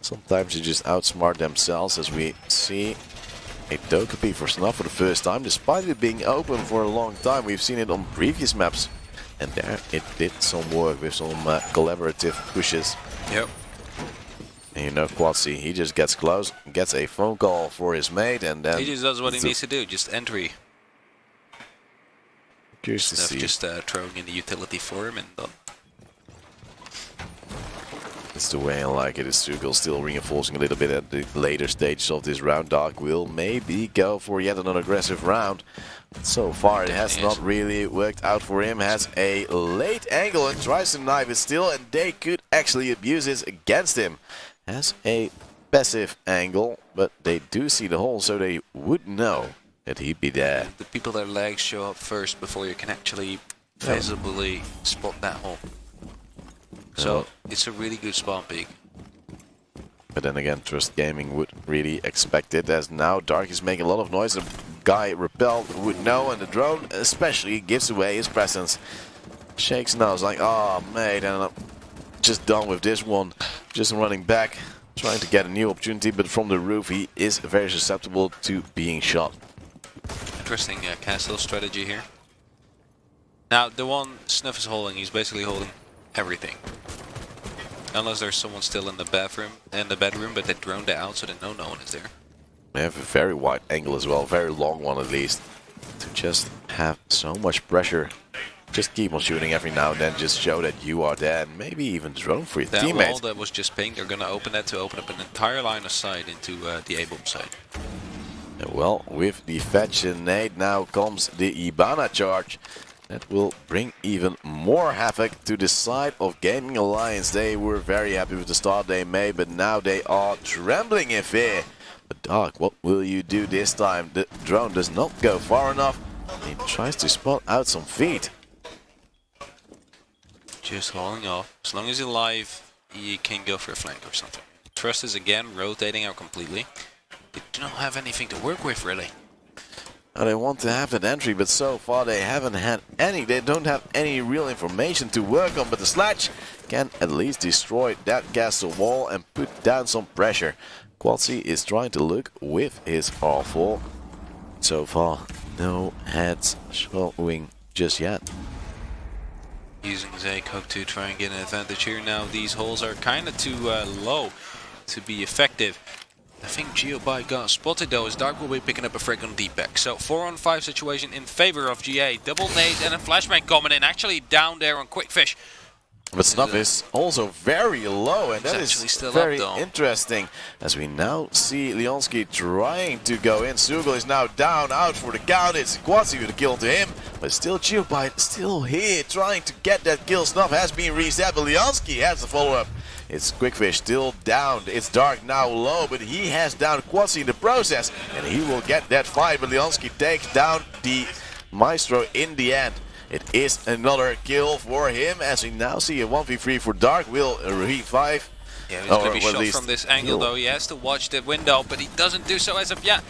sometimes you just outsmart themselves, as we see a Dokkaebi for Snuff for the first time, despite it being open for a long time. We've seen it on previous maps, and there it did some work with some collaborative pushes. Yep. And you know, Quatsi, he just gets close, gets a phone call for his mate, and then he just does what he needs to do, just entry. Curious to see. Just throwing in the utility for him and done. That's the way I like it. Is Sugol still reinforcing a little bit at the later stages of this round. Dark will maybe go for yet another aggressive round. But so far it has not really worked out for him. Has a late angle and tries to knife it still, and they could actually abuse this against him. has a passive angle, but they do see the hole, so they would know that he'd be there. The people their legs show up first before you can actually visibly spot that hole. So it's a really good spawn peak. But then again, Trust Gaming would really expect it, as now Dark is making a lot of noise. The guy repelled would know, and the drone especially gives away his presence. Shakes nose like, oh mate, and I'm just done with this one. Just running back, trying to get a new opportunity, but from the roof he is very susceptible to being shot. Interesting castle strategy here. Now the one Snuff is holding, he's basically holding everything. Unless there's someone still in the bedroom, but they droned it out so that no one is there. They have a very wide angle as well, very long one at least. To just have so much pressure. Just keep on shooting every now and then, just show that you are there, and maybe even drone for your teammates. That wall that was just pinged, they're gonna open that to open up an entire line of sight into the A-bomb site. Well, with the fetch and nade now comes the Ibana charge. That will bring even more havoc to the side of Gaming Alliance. They were very happy with the start they made, but now they are trembling in fear. But Dark, what will you do this time? The drone does not go far enough. He tries to spot out some feet. Just holding off. As long as you're alive, you can go for a flank or something. Trust is again rotating out completely. They do not have anything to work with, really. They want to have that entry, but so far they haven't had any. They don't have any real information to work on, but the Sledge can at least destroy that castle wall and put down some pressure. Quatsi is trying to look with his R4. So far, no heads showing just yet. Using Zaycock to try and get an advantage here. Now these holes are kind of too low to be effective. I think Geobyte got spotted though, as Dark will be picking up a frag on D-Pack. So 4-on-5 situation in favor of GA. Double nade and a flashbang coming in, actually down there on Quickfish. But Snuff is also very low, and that is still very up, interesting. As we now see Leonski trying to go in. Sugel is now down, out for the count. It's Quatsi with a kill to him, but still Geobyte still here, trying to get that kill. Snuff has been reset, but Leonski has the follow-up. It's Quickfish still down. It's Dark now low, but he has down Quatsi in the process, and he will get that fight. But Leonski takes down the Maestro in the end. It is another kill for him, as we now see a 1v3 for Dark. Will revive. Yeah, he's going to be shot from this angle though. He has to watch the window, but he doesn't do so as of yet.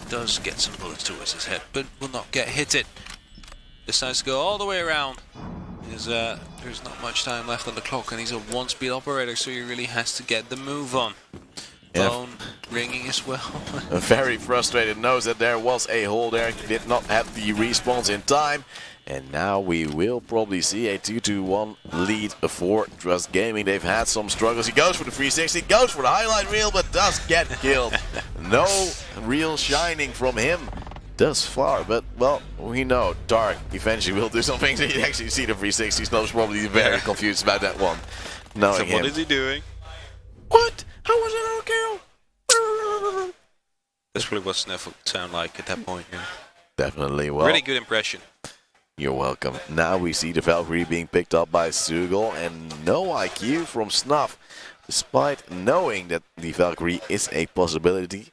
Does get some bullets towards his head, but will not get hit it. Decides to go all the way around. There's not much time left on the clock, and he's a one-speed operator, so he really has to get the move on. Phone ringing as well. Very frustrated, knows that there was a hole there, did not have the response in time. And now we will probably see a 2-1 lead for Trust Gaming. They've had some struggles. He goes for the 360, goes for the highlight reel, but does get killed. No real shining from him thus far, but well, we know Dark eventually will do something. So you actually see the 360. Snow's probably very confused about that one. So what is he doing? What? How was it a kill? That's really what Snuff would sound like at that point. Yeah. Definitely. Well, really good impression. You're welcome. Now we see the Valkyrie being picked up by Sugel, and no IQ from Snuff, despite knowing that the Valkyrie is a possibility,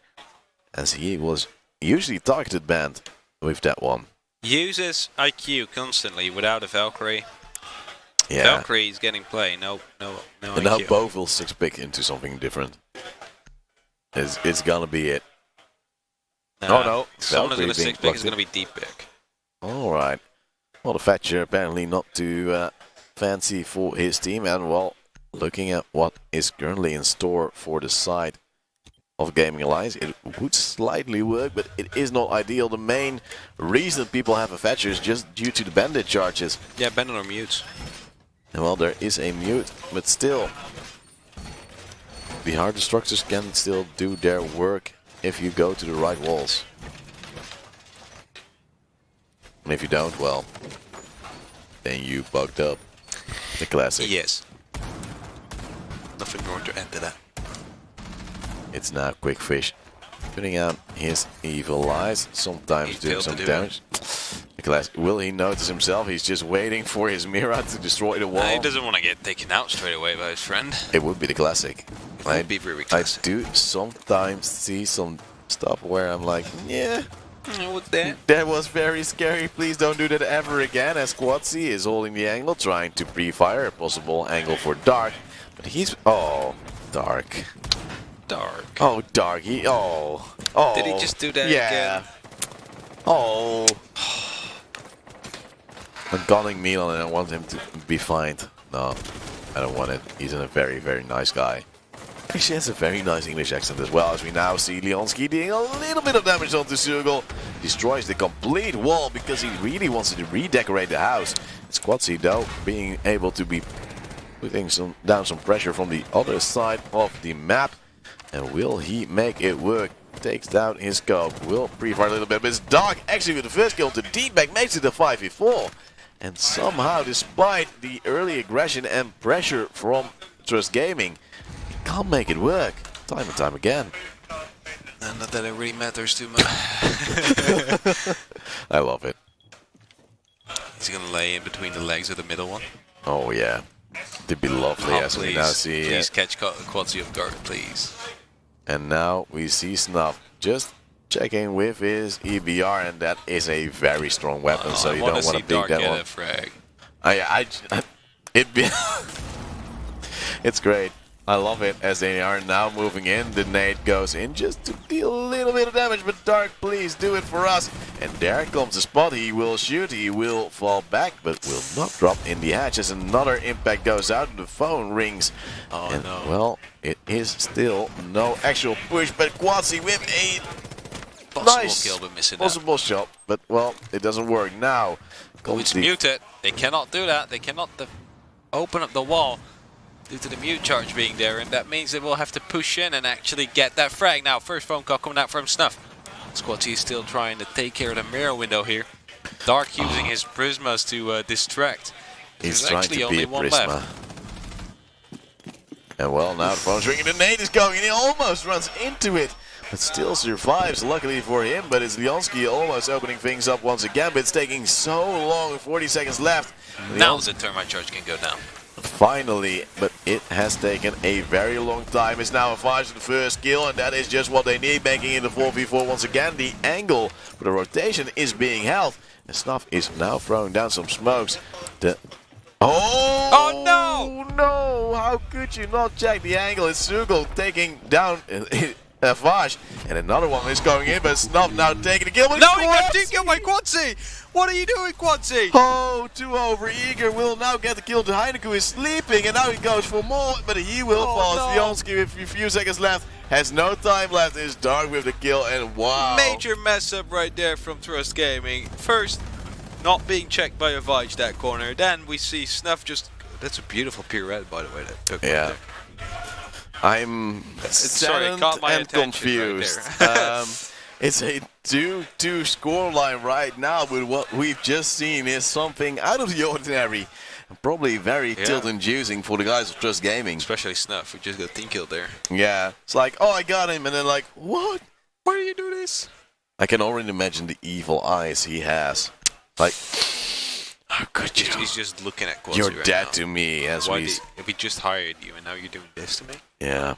as he was usually targeted banned with that one. Uses IQ constantly without a Valkyrie. Yeah. Valkyrie is getting play. No and IQ. now both will 6-pick into something different. It's gonna be it. Oh no. Someone is gonna 6-pick, is gonna be deep pick. Alright. Well, the Thatcher apparently not too fancy for his team, and well, looking at what is currently in store for the side of Gaming Alliance, it would slightly work, but it is not ideal. The main reason people have a Thatcher is just due to the bandit charges. Yeah, bandit or mutes. And well, there is a mute, but still, the hard destructors can still do their work if you go to the right walls. And if you don't, well, then you bugged up. The classic. Yes. Nothing more to add to that. It's now Quickfish putting out his evil eyes, sometimes doing some damage. The classic. Will he notice himself? He's just waiting for his Mira to destroy the wall. He doesn't want to get taken out straight away by his friend. It would be the classic. would be very classic. I do sometimes see some stuff where I'm like, yeah, What's that? that was very scary. Please don't do that ever again. As Quatsi is holding the angle, trying to pre-fire a possible angle for Dark. But he's... Oh, Dark. Dark. Oh, Dark. Oh. Did he just do that again? Oh. I'm calling Milan and I want him to be fined. No, I don't want it. He's a very, very nice guy. He has a very nice English accent as well, as we now see Leonski doing a little bit of damage onto Surgel. Destroys the complete wall because he really wants to redecorate the house. Squatsy, though, being able to be putting down some pressure from the other side of the map. And will he make it work? Takes down his scope. Will pre-fire a little bit, but it's Dark actually with the first kill to D-Back makes it a 5v4. And somehow, despite the early aggression and pressure from Trust Gaming, he can't make it work. Time and time again. Not that it really matters too much. I love it. He's gonna lay in between the legs of the middle one. Oh yeah. It'd be lovely as we now see. Please catch Quatsi off guard, please. And now we see Snuff just checking with his EBR, and that is a very strong weapon, so you don't want to beat that one. Frag. It's great. I love it as they are now moving in. The nade goes in just to deal a little bit of damage, but Dark, please do it for us. And there comes the spot. He will shoot, he will fall back, but will not drop in the hatch as another impact goes out. The phone rings. Oh and, no. Well, it is still no actual push, but Quatsi with a Possible kill, but missing possible shot, but well, it doesn't work now. Oh, it's muted. They cannot do that. They cannot open up the wall due to the mute charge being there, and that means they will have to push in and actually get that frag. Now, first phone call coming out from Snuff. Squatty is still trying to take care of the mirror window here. Dark using his prismas to distract. He's There's trying actually to only be a one prisma. left. And well, now the phone's ringing, the nade is going, and he almost runs into it. But still survives, luckily for him, but it's Leonski almost opening things up once again, but it's taking so long, 40 seconds left. Now the thermite charge can go down. Finally, but it has taken a very long time. It's now a 5 to the first kill, and that is just what they need, making it a 4v4 once again. The angle for the rotation is being held, and Snuff is now throwing down some smokes. Oh no! No! How could you not check the angle? It's Sugel taking down Vash, and another one is going in, but Snuff now taking the kill. No, he got team kill by Quatsi! What are you doing, Quatsi? Oh, too over eager. Will now get the kill. The Heineku is sleeping, and now he goes for more, but he will fall. No. Leonski with a few seconds left has no time left. It's Dark with the kill, and wow. Major mess up right there from Trust Gaming. First, not being checked by a Vige that corner. Then we see Snuff just... That's a beautiful pirouette, by the way. That took right there. I'm saddened and confused. Right it's a 2-2 scoreline right now, but what we've just seen is something out of the ordinary. Probably very tilt-inducing for the guys of Trust Gaming. Especially Snuff, who just got team killed there. Yeah, it's like, oh, I got him, and then like, what? Why do you do this? I can already imagine the evil eyes he has. Like, how could you? He's just looking at Quatsi You're right dead now. to me, as we... If we just hired you and now you're doing this to me? Yeah,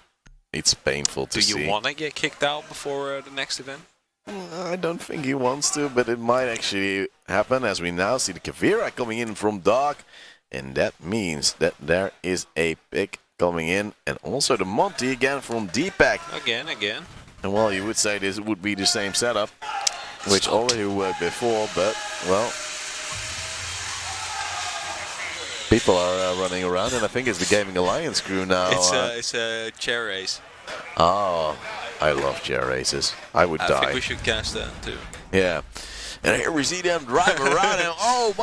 it's painful to see. Do you want to get kicked out before the next event? I don't think he wants to, but it might actually happen, as we now see the Kavira coming in from Dark, and that means that there is a pick coming in, and also the Monty again from Deepak. Again. And well, you would say this would be the same setup, which already worked before, but, well... People are running around, and I think it's the Gaming Alliance crew now. It's a chair race. Oh, I love chair races. I would die. I think we should cast that too. Yeah. And here we see them drive around, and oh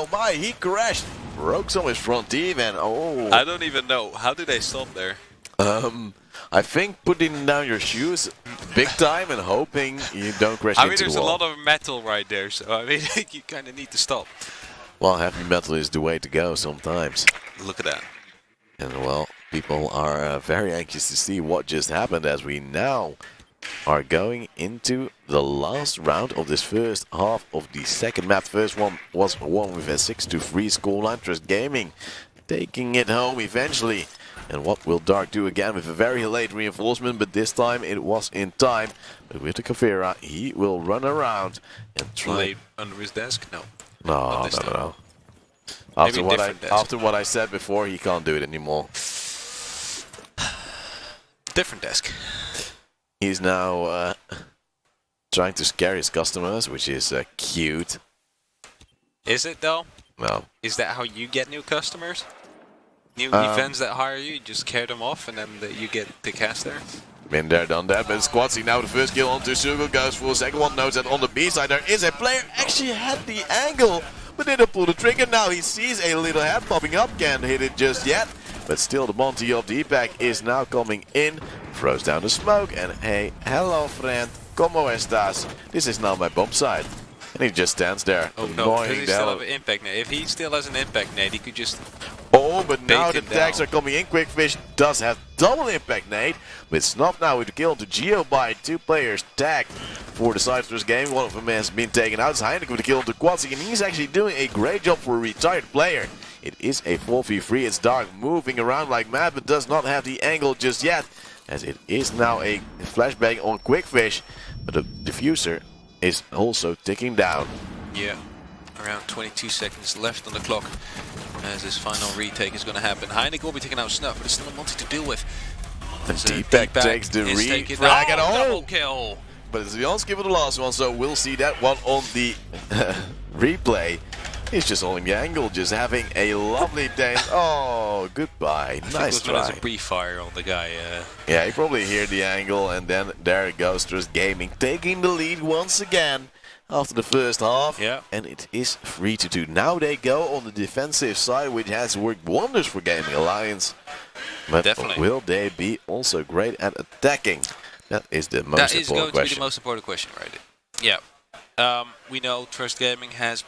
my, he crashed. Broke some of his front teeth, and oh. I don't even know. How do they stop there? I think putting down your shoes big time and hoping you don't crash into the wall. there's a lot of metal right there, so I mean, you kind of need to stop. Well, heavy metal is the way to go sometimes. Look at that. And well, people are very anxious to see what just happened, as we now are going into the last round of this first half of the second map. First one was won with a 6-3 scoreline. Trust Gaming taking it home eventually. And what will Dark do again with a very late reinforcement, but this time it was in time. But with the Kavira, he will run around and try... Late under his desk? No. No. After what I said before, he can't do it anymore. Different desk. He's now trying to scare his customers, which is cute. Is it though? No. Is that how you get new customers? New events that hire you just scare them off and then you get the cast there? Been there, done that, but Squatsy now the first kill onto Sugo, goes for a second one, notes that on the B side there is a player, actually had the angle, but didn't pull the trigger. Now he sees a little head popping up, can't hit it just yet, but still the Monty of Deepak is now coming in, throws down the smoke, and hey, hello friend, como estas? This is now my bomb site. And he just stands there, oh no, because he still have an impact nade. If he still has an impact nade, he could just... Oh, but now the tags are coming in. Quickfish does have double impact nade. With Snuff now with the kill to Geo by 2 players tagged for the side of this game. One of them has been taken out. It's Heineken with the kill to Quatsy, and he's actually doing a great job for a retired player. It is a 4v3. It's Dark moving around like mad, but does not have the angle just yet. As it is now a flashbang on Quickfish, but the diffuser is also ticking down. Yeah, around 22 seconds left on the clock as this final retake is going to happen. Heineken will be taking out Snuff, but there's still a Monty to deal with. And Deepak takes the re-frag at double kill! But it's Jansky for the last one, so we'll see that one on the replay. He's just holding the angle, just having a lovely day. Oh, goodbye. Nice try. There's a pre-fire on the guy. Yeah, he probably heard the angle, and then there goes Trust Gaming, taking the lead once again after the first half. Yeah. And it is 3-2. Now they go on the defensive side, which has worked wonders for Gaming Alliance. But definitely. Will they be also great at attacking? That is the most important question. That is going to be the most important question, right? Yeah. We know Trust Gaming has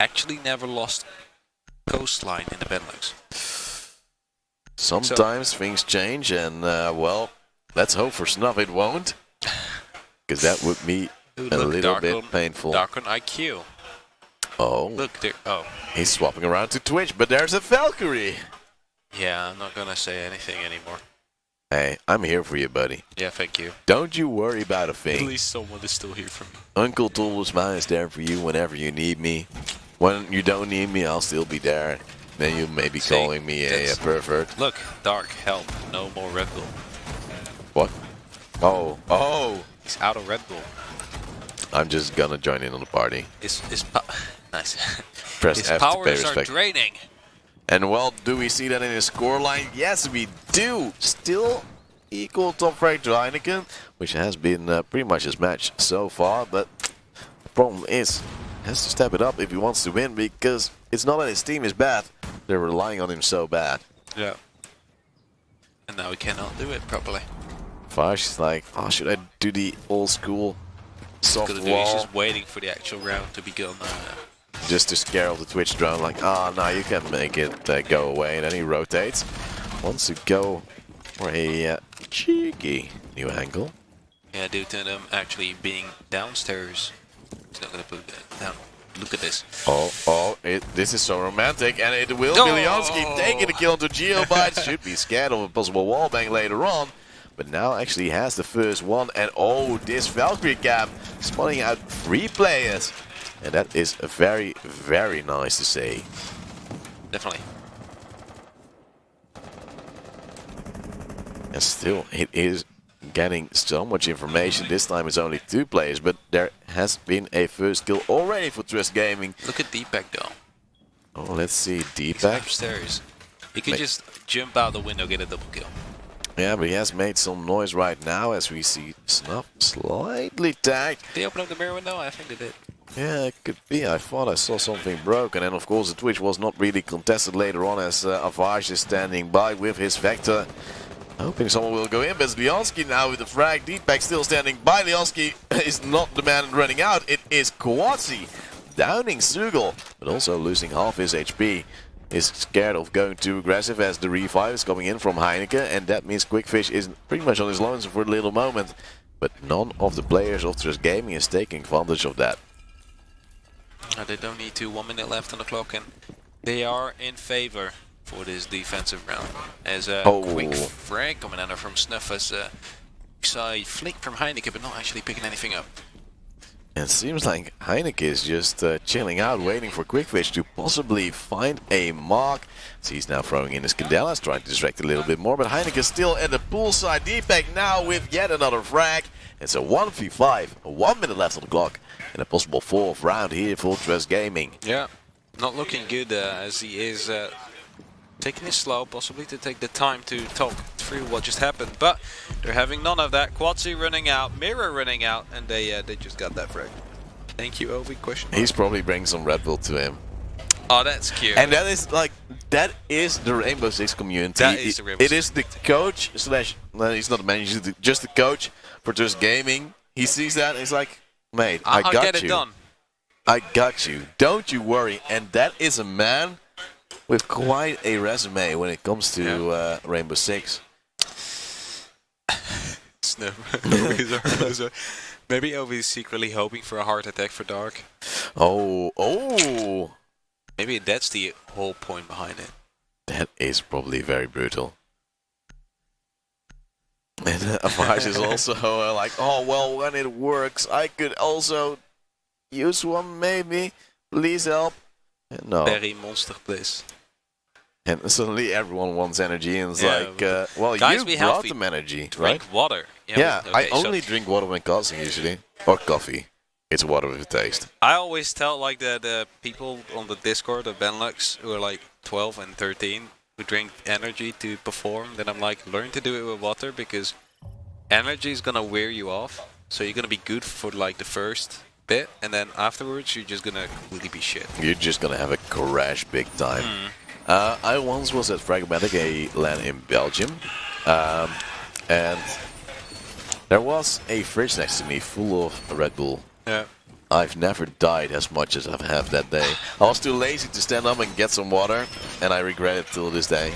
actually never lost coastline in the Benelux. Sometimes things change, and well, let's hope for Snuff it won't, because that would be a little bit painful. Dark on IQ. Oh, look there. Oh, he's swapping around to Twitch, but there's a Valkyrie. Yeah, I'm not gonna say anything anymore. Hey, I'm here for you, buddy. Yeah, thank you. Don't you worry about a thing. At least someone is still here for me. Uncle Tulbusman is there for you whenever you need me. When you don't need me, I'll still be there. Then you may be calling me a pervert. Look, Dark, help. No more Red Bull. What? Oh. He's out of Red Bull. I'm just gonna join in on the party. Nice. Press his F powers to pay are respect. draining. And well, do we see that in his scoreline? Yes, we do. Still equal top frag to Heineken, which has been pretty much his match so far. But the problem is, he has to step it up if he wants to win, because it's not that his team is bad. They're relying on him so bad. Yeah. And now he cannot do it properly. Vash is like, oh, should I do the old school soft wall? He's just waiting for the actual round to begin. Just to scare off the Twitch drone, like, oh, no, you can't make it go away. And then he rotates. Wants to go for a cheeky new angle. Yeah, due to them actually being downstairs. He's not going to put it down. Look at this. This is so romantic. And it will be Leonski taking the kill to Geobite. Should be scared of a possible wallbang later on. But now actually has the first one. And this Valkyrie cap spawning out 3 players. And that is very, very nice to see. Definitely. And still, it is getting so much information. This time it's only 2 players, but there has been a first kill already for Trust Gaming. Look at Deepak though. Oh, let's see, He's Deepak. upstairs. He could just jump out the window, get a double kill. Yeah, but he has made some noise right now as we see Snuff slightly tagged. Did they open up the mirror window? I think they did. Yeah, it could be. I thought I saw something broken. And of course the Twitch was not really contested later on as Avage is standing by with his Vector. Hoping someone will go in, but it's Leonski now with the frag. Deepak still standing by. Leonski is not the man running out. It is Quatsy downing Sugel, but also losing half his HP. Is scared of going too aggressive as the revive is coming in from Heineken, and that means Quickfish is pretty much on his lonesome for a little moment. But none of the players of Trust Gaming is taking advantage of that. They don't need to. 1 minute left on the clock, and they are in favor for this defensive round. As a quick frag coming out from Snuff as we saw a flick from Heineke, but not actually picking anything up. It seems like Heineke is just chilling out, waiting for Quickfish to possibly find a mark. So he's now throwing in his Candelas, trying to distract a little bit more, but Heineke is still at the poolside. Deepak now with yet another frag. It's a 1v5, 1 minute left on the clock, and a possible 4th round here for Trust Gaming. Yeah, not looking good as he is taking it slow, possibly to take the time to talk through what just happened, but they're having none of that. Quadzi running out, Mirror running out, and they just got that frag. Thank you, Obi. Question mark. He's probably bringing some Red Bull to him. Oh, that's cute. And that is like, that is the Rainbow Six community. That is the Rainbow Six. It is the coach slash, well, he's not the manager, he's just the coach for Trust Gaming. He sees that and he's like, mate, I got you. I'll get it done. I got you. Don't you worry. And that is a man with quite a resume when it comes to Rainbow Six. Maybe Ovi's secretly hoping for a heart attack for Dark. Oh. Maybe that's the whole point behind it. That is probably very brutal. And Avage is also like, oh, well, when it works, I could also use one, maybe. Please help. And no. Very monster bliss. And suddenly everyone wants energy, and it's like, well, guys, you brought them energy, drink right? water. Yeah, okay, I only drink water when causing usually, or coffee. It's water with a taste. I always tell like the people on the Discord, the Benelux, who are like 12 and 13, who drink energy to perform, then I'm like, learn to do it with water, because energy is gonna wear you off. So you're gonna be good for like the first bit, and then afterwards you're just gonna completely be shit. You're just gonna have a crash big time. I once was at Fragmatic, a LAN in Belgium, and there was a fridge next to me full of Red Bull. Yeah. I've never died as much as I've had that day. I was too lazy to stand up and get some water, and I regret it till this day.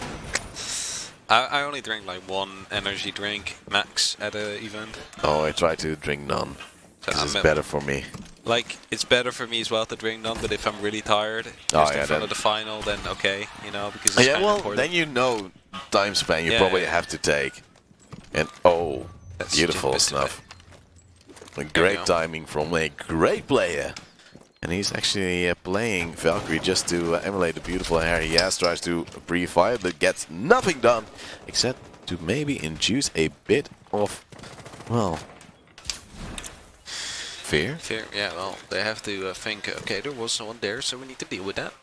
I only drink like one energy drink max at an event. Oh, I try to drink none. Because it's better for me. Like, it's better for me as well to drink none, but if I'm really tired, just in front of the final, then okay, you know, because it's kind of important. Then you know time span you probably have to take. And oh, that's beautiful Snuff. Great timing from a great player. And he's actually playing Valkyrie just to emulate the beautiful hair he has. Tries to pre-fire, but gets nothing done. Except to maybe induce a bit of, well, fear? Fear, yeah, well, they have to think, okay, there was someone there, so we need to deal with that.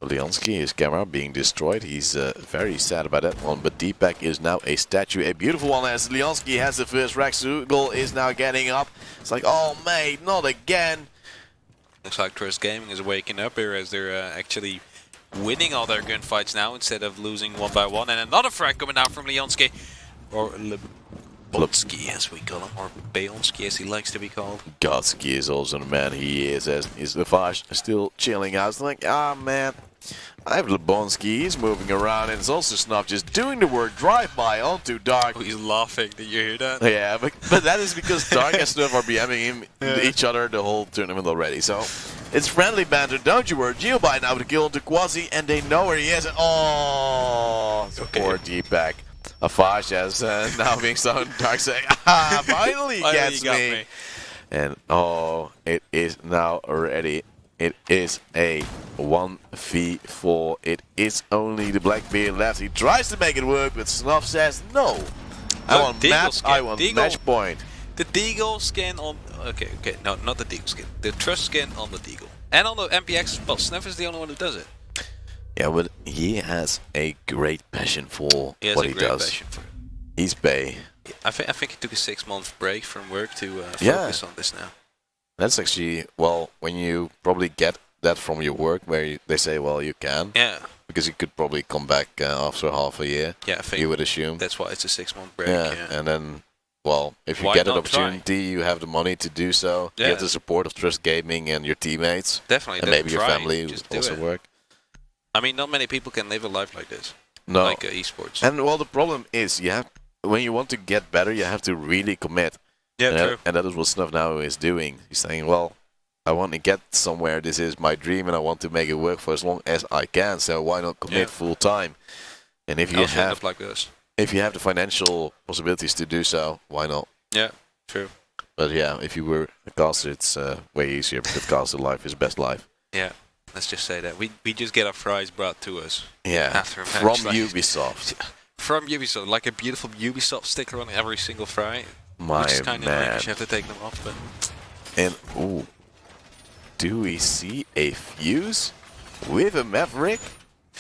Leonsky, his camera being destroyed. He's very sad about that one, but Deepak is now a statue. A beautiful one as Leonsky has the first rack. Sugel is now getting up. It's like, oh, mate, not again. Looks like Trust Gaming is waking up here as they're actually winning all their gunfights now instead of losing one by one. And another frag coming out from Leonsky. Or Lebonsky, as we call him, or Beonsky as he likes to be called. Godsky is also the man he is, as is Lafage still chilling out. It's like, ah, man, I have Lebonsky, he's moving around, and it's also Snuff just doing the work, drive-by onto Dark. Oh, he's laughing, did you hear that? Yeah, but that is because Dark and Snuff are BMing each other the whole tournament already, so it's friendly banter, don't you worry. Geoby now with a kill onto Quasi, and they know where he is, and oh, poor Deepak. Afaj has now being so Dark saying, ah, finally gets me. And oh, it is now ready. It is a 1v4. It is only the Blackbeard left. He tries to make it work, but Snuff says no. I want map, I want match point. The Deagle skin on... Okay, no, not the Deagle skin. The Trust skin on the Deagle. And on the MPX, but Snuff is the only one who does it. Yeah, but he has a great passion for what he does. He's Bay. I think he took a 6-month break from work to focus on this now. That's actually, well, when you probably get that from your work, where they say, well, you can. Yeah. Because you could probably come back after half a year. Yeah, I think you would assume. That's why it's a 6-month break. Yeah, and then, well, if you get an opportunity, you have the money to do so. You have the support of Trust Gaming and your teammates. Definitely. And maybe your family would also work. I mean, not many people can live a life like this. No. Like esports. And, well, the problem is, when you want to get better, you have to really commit. Yeah, true. And that is what Snuff now is doing. He's saying, well, I want to get somewhere. This is my dream, and I want to make it work for as long as I can. So why not commit full time? And if you have like this. If you have the financial possibilities to do so, why not? Yeah, true. But yeah, if you were a caster, it's way easier because caster life is best life. Yeah, let's just say that. We just get our fries brought to us. Yeah, after a match, from like, Ubisoft. From Ubisoft, like a beautiful Ubisoft sticker on every single fry. My which is kind of man. annoying, you have to take them off. But And ooh, do we see a fuse with a Maverick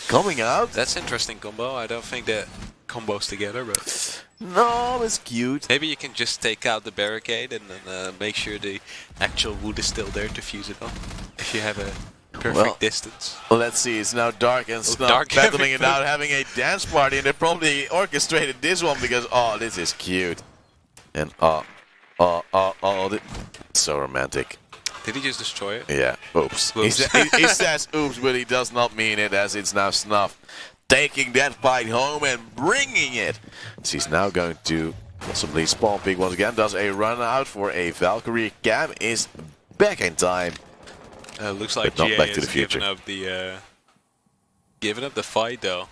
coming out? that's interesting combo. I don't think that combos together, but No, it's cute. maybe you can just take out the barricade and then make sure the actual wood is still there to fuse it on. If you have a perfect distance. Let's see, it's now dark and Snuff dark battling it out, having a dance party, and they probably orchestrated this one because, oh, this is cute. And, so romantic. Did he just destroy it? Yeah, oops. He says oops, but he does not mean it, as it's now Snuff taking that fight home and bringing it. So he's now going to possibly spawn pick once again, does a run out for a Valkyrie. Cam is back in time. Looks like But not GA Back to is the Future. giving up the fight though.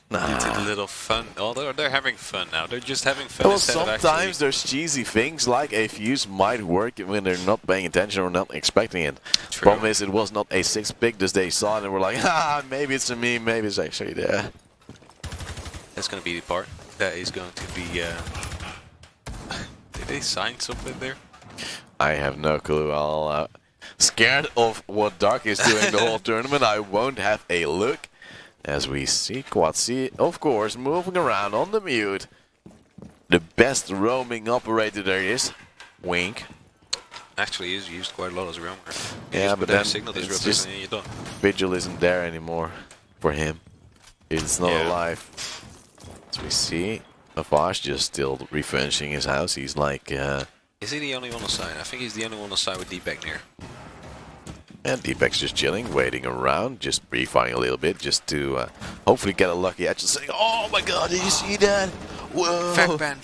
It's a little fun. Oh, they're having fun now. They're just having fun. Well, instead of sometimes actually there's cheesy things like a fuse might work when they're not paying attention or not expecting it. True. Problem is, it was not a 6 pick, thus they saw it and were like, maybe it's a me, maybe it's actually there. That's going to be the part that is going to be. Did they sign something there? I have no clue. I'll scared of what Dark is doing the whole tournament. I won't have a look. As we see Quatsi, of course, moving around on the mute. The best roaming operator there is. Wink. Actually, he's used quite a lot as a roamer. Yeah, but then signal it's disruptors just and then you're done. Vigil isn't there anymore for him. It's not Yeah. alive. As we see, Avash just still refurnishing his house. He's like, Is he the only one on side? I think he's the only one on side with Deepak near. and Deepak's just chilling, waiting around, just pre-firing a little bit, just to hopefully get a lucky edge and saying, oh my god, did you see that? Whoa! Fact ban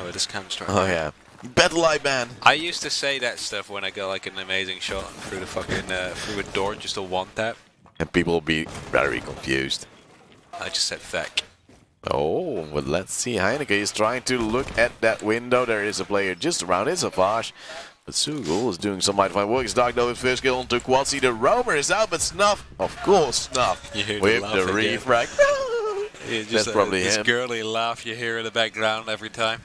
with this Counter-Strike. Oh yeah. Battle Eye ban. I used to say that stuff when I got like an amazing shot through the fucking through a door, just a one tap. And people will be very confused. I just said fact. Oh, well, let's see. Heineke is trying to look at that window. There is a player just around. It's Avash. But Sugul is doing some mighty fine work. It's Dark though with first kill onto Quatsi. The roamer is out, but Snuff, of course, Snuff. You hear with the the laugh again. refrag. That's probably this him. girly laugh you hear in the background every time.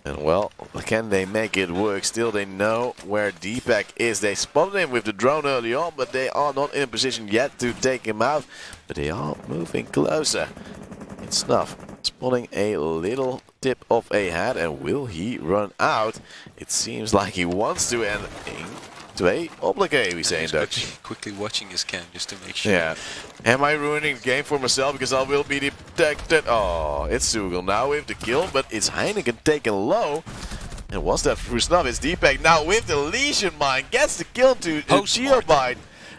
And well, can they make it work? Still, they know where Deepak is. They spotted him with the drone early on, but they are not in a position yet to take him out. But they are moving closer. It's Snuff spotting a little tip of a hat, and will he run out? It seems like he wants to, and into a obligate, we say in Dutch. Quickly watching his cam just to make sure. Yeah. Am I ruining the game for myself because I will be detected? Oh, it's Sugul now with the kill, but it's Heineken taken low. And was that through Snuff? It's Deepak now with the Legion Mine. Gets the kill to Geobite.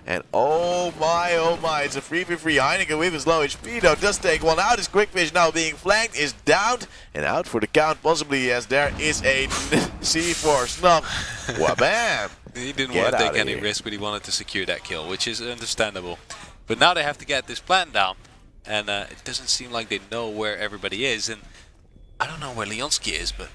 And oh my, it's a 3v3. Heineken with his low HP though does take one out. His Quickfish now being flanked is downed and out for the count possibly, as there is a C4 Snuff. Wabam! He didn't want to take any risk, but he wanted to secure that kill, which is understandable. But now they have to get this plan down, and it doesn't seem like they know where everybody is. And I don't know where Leonski is, but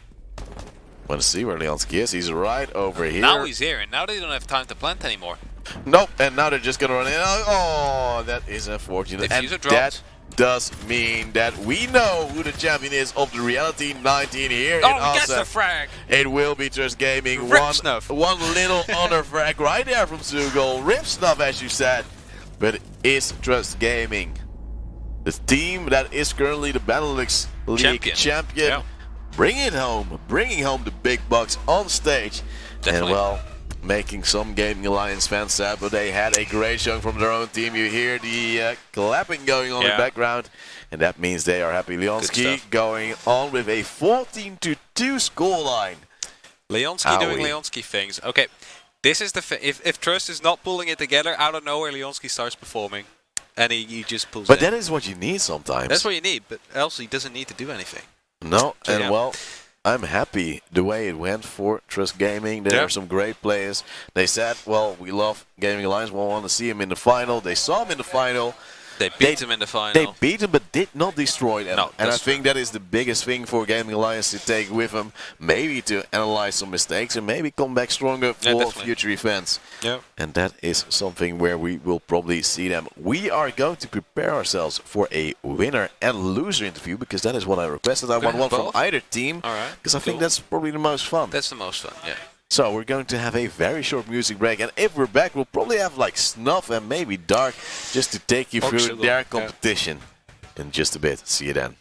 Want to see where Leonski is? He's right over here. now he's here, and now they don't have time to plant anymore. Nope, and now they're just gonna run in. Oh, that is unfortunate. And that does mean that we know who the champion is of the Reality 19 here in Oh, gets the Asa. frag! It will be Trust Gaming. Rip Snuff. One little honor frag right there from Sugul. Rip Snuff, as you said. But it is Trust Gaming, the team that is currently the Benelux League champion. Yeah. Bringing home the big bucks on stage. Definitely. And well, making some Gaming Alliance fans sad, but they had a great showing from their own team. You hear the clapping going on in the background, and that means they are happy. Leonski going on with a 14-2 scoreline. Leonski doing Leonski things. Okay, this is the if Trust is not pulling it together, out of nowhere Leonski starts performing, and he just pulls But that is what you need sometimes. That's what you need, but else he doesn't need to do anything. No, So, and well, I'm happy the way it went for Trust Gaming. There are some great players. They said, well, we love Gaming Alliance. We want to see him in the final. They saw him in the final. They beat him in the final. They beat him, but did not destroy them. No, and I think that is the biggest thing for Gaming Alliance to take with them. Maybe to analyze some mistakes and maybe come back stronger for future events. Yeah. And that is something where we will probably see them. We are going to prepare ourselves for a winner and loser interview because that is what I requested. I want one from either team because I think that's probably the most fun. That's the most fun, yeah. So we're going to have a very short music break, and if we're back, we'll probably have like Snuff and maybe Dark just to take you through their competition in just a bit. See you then.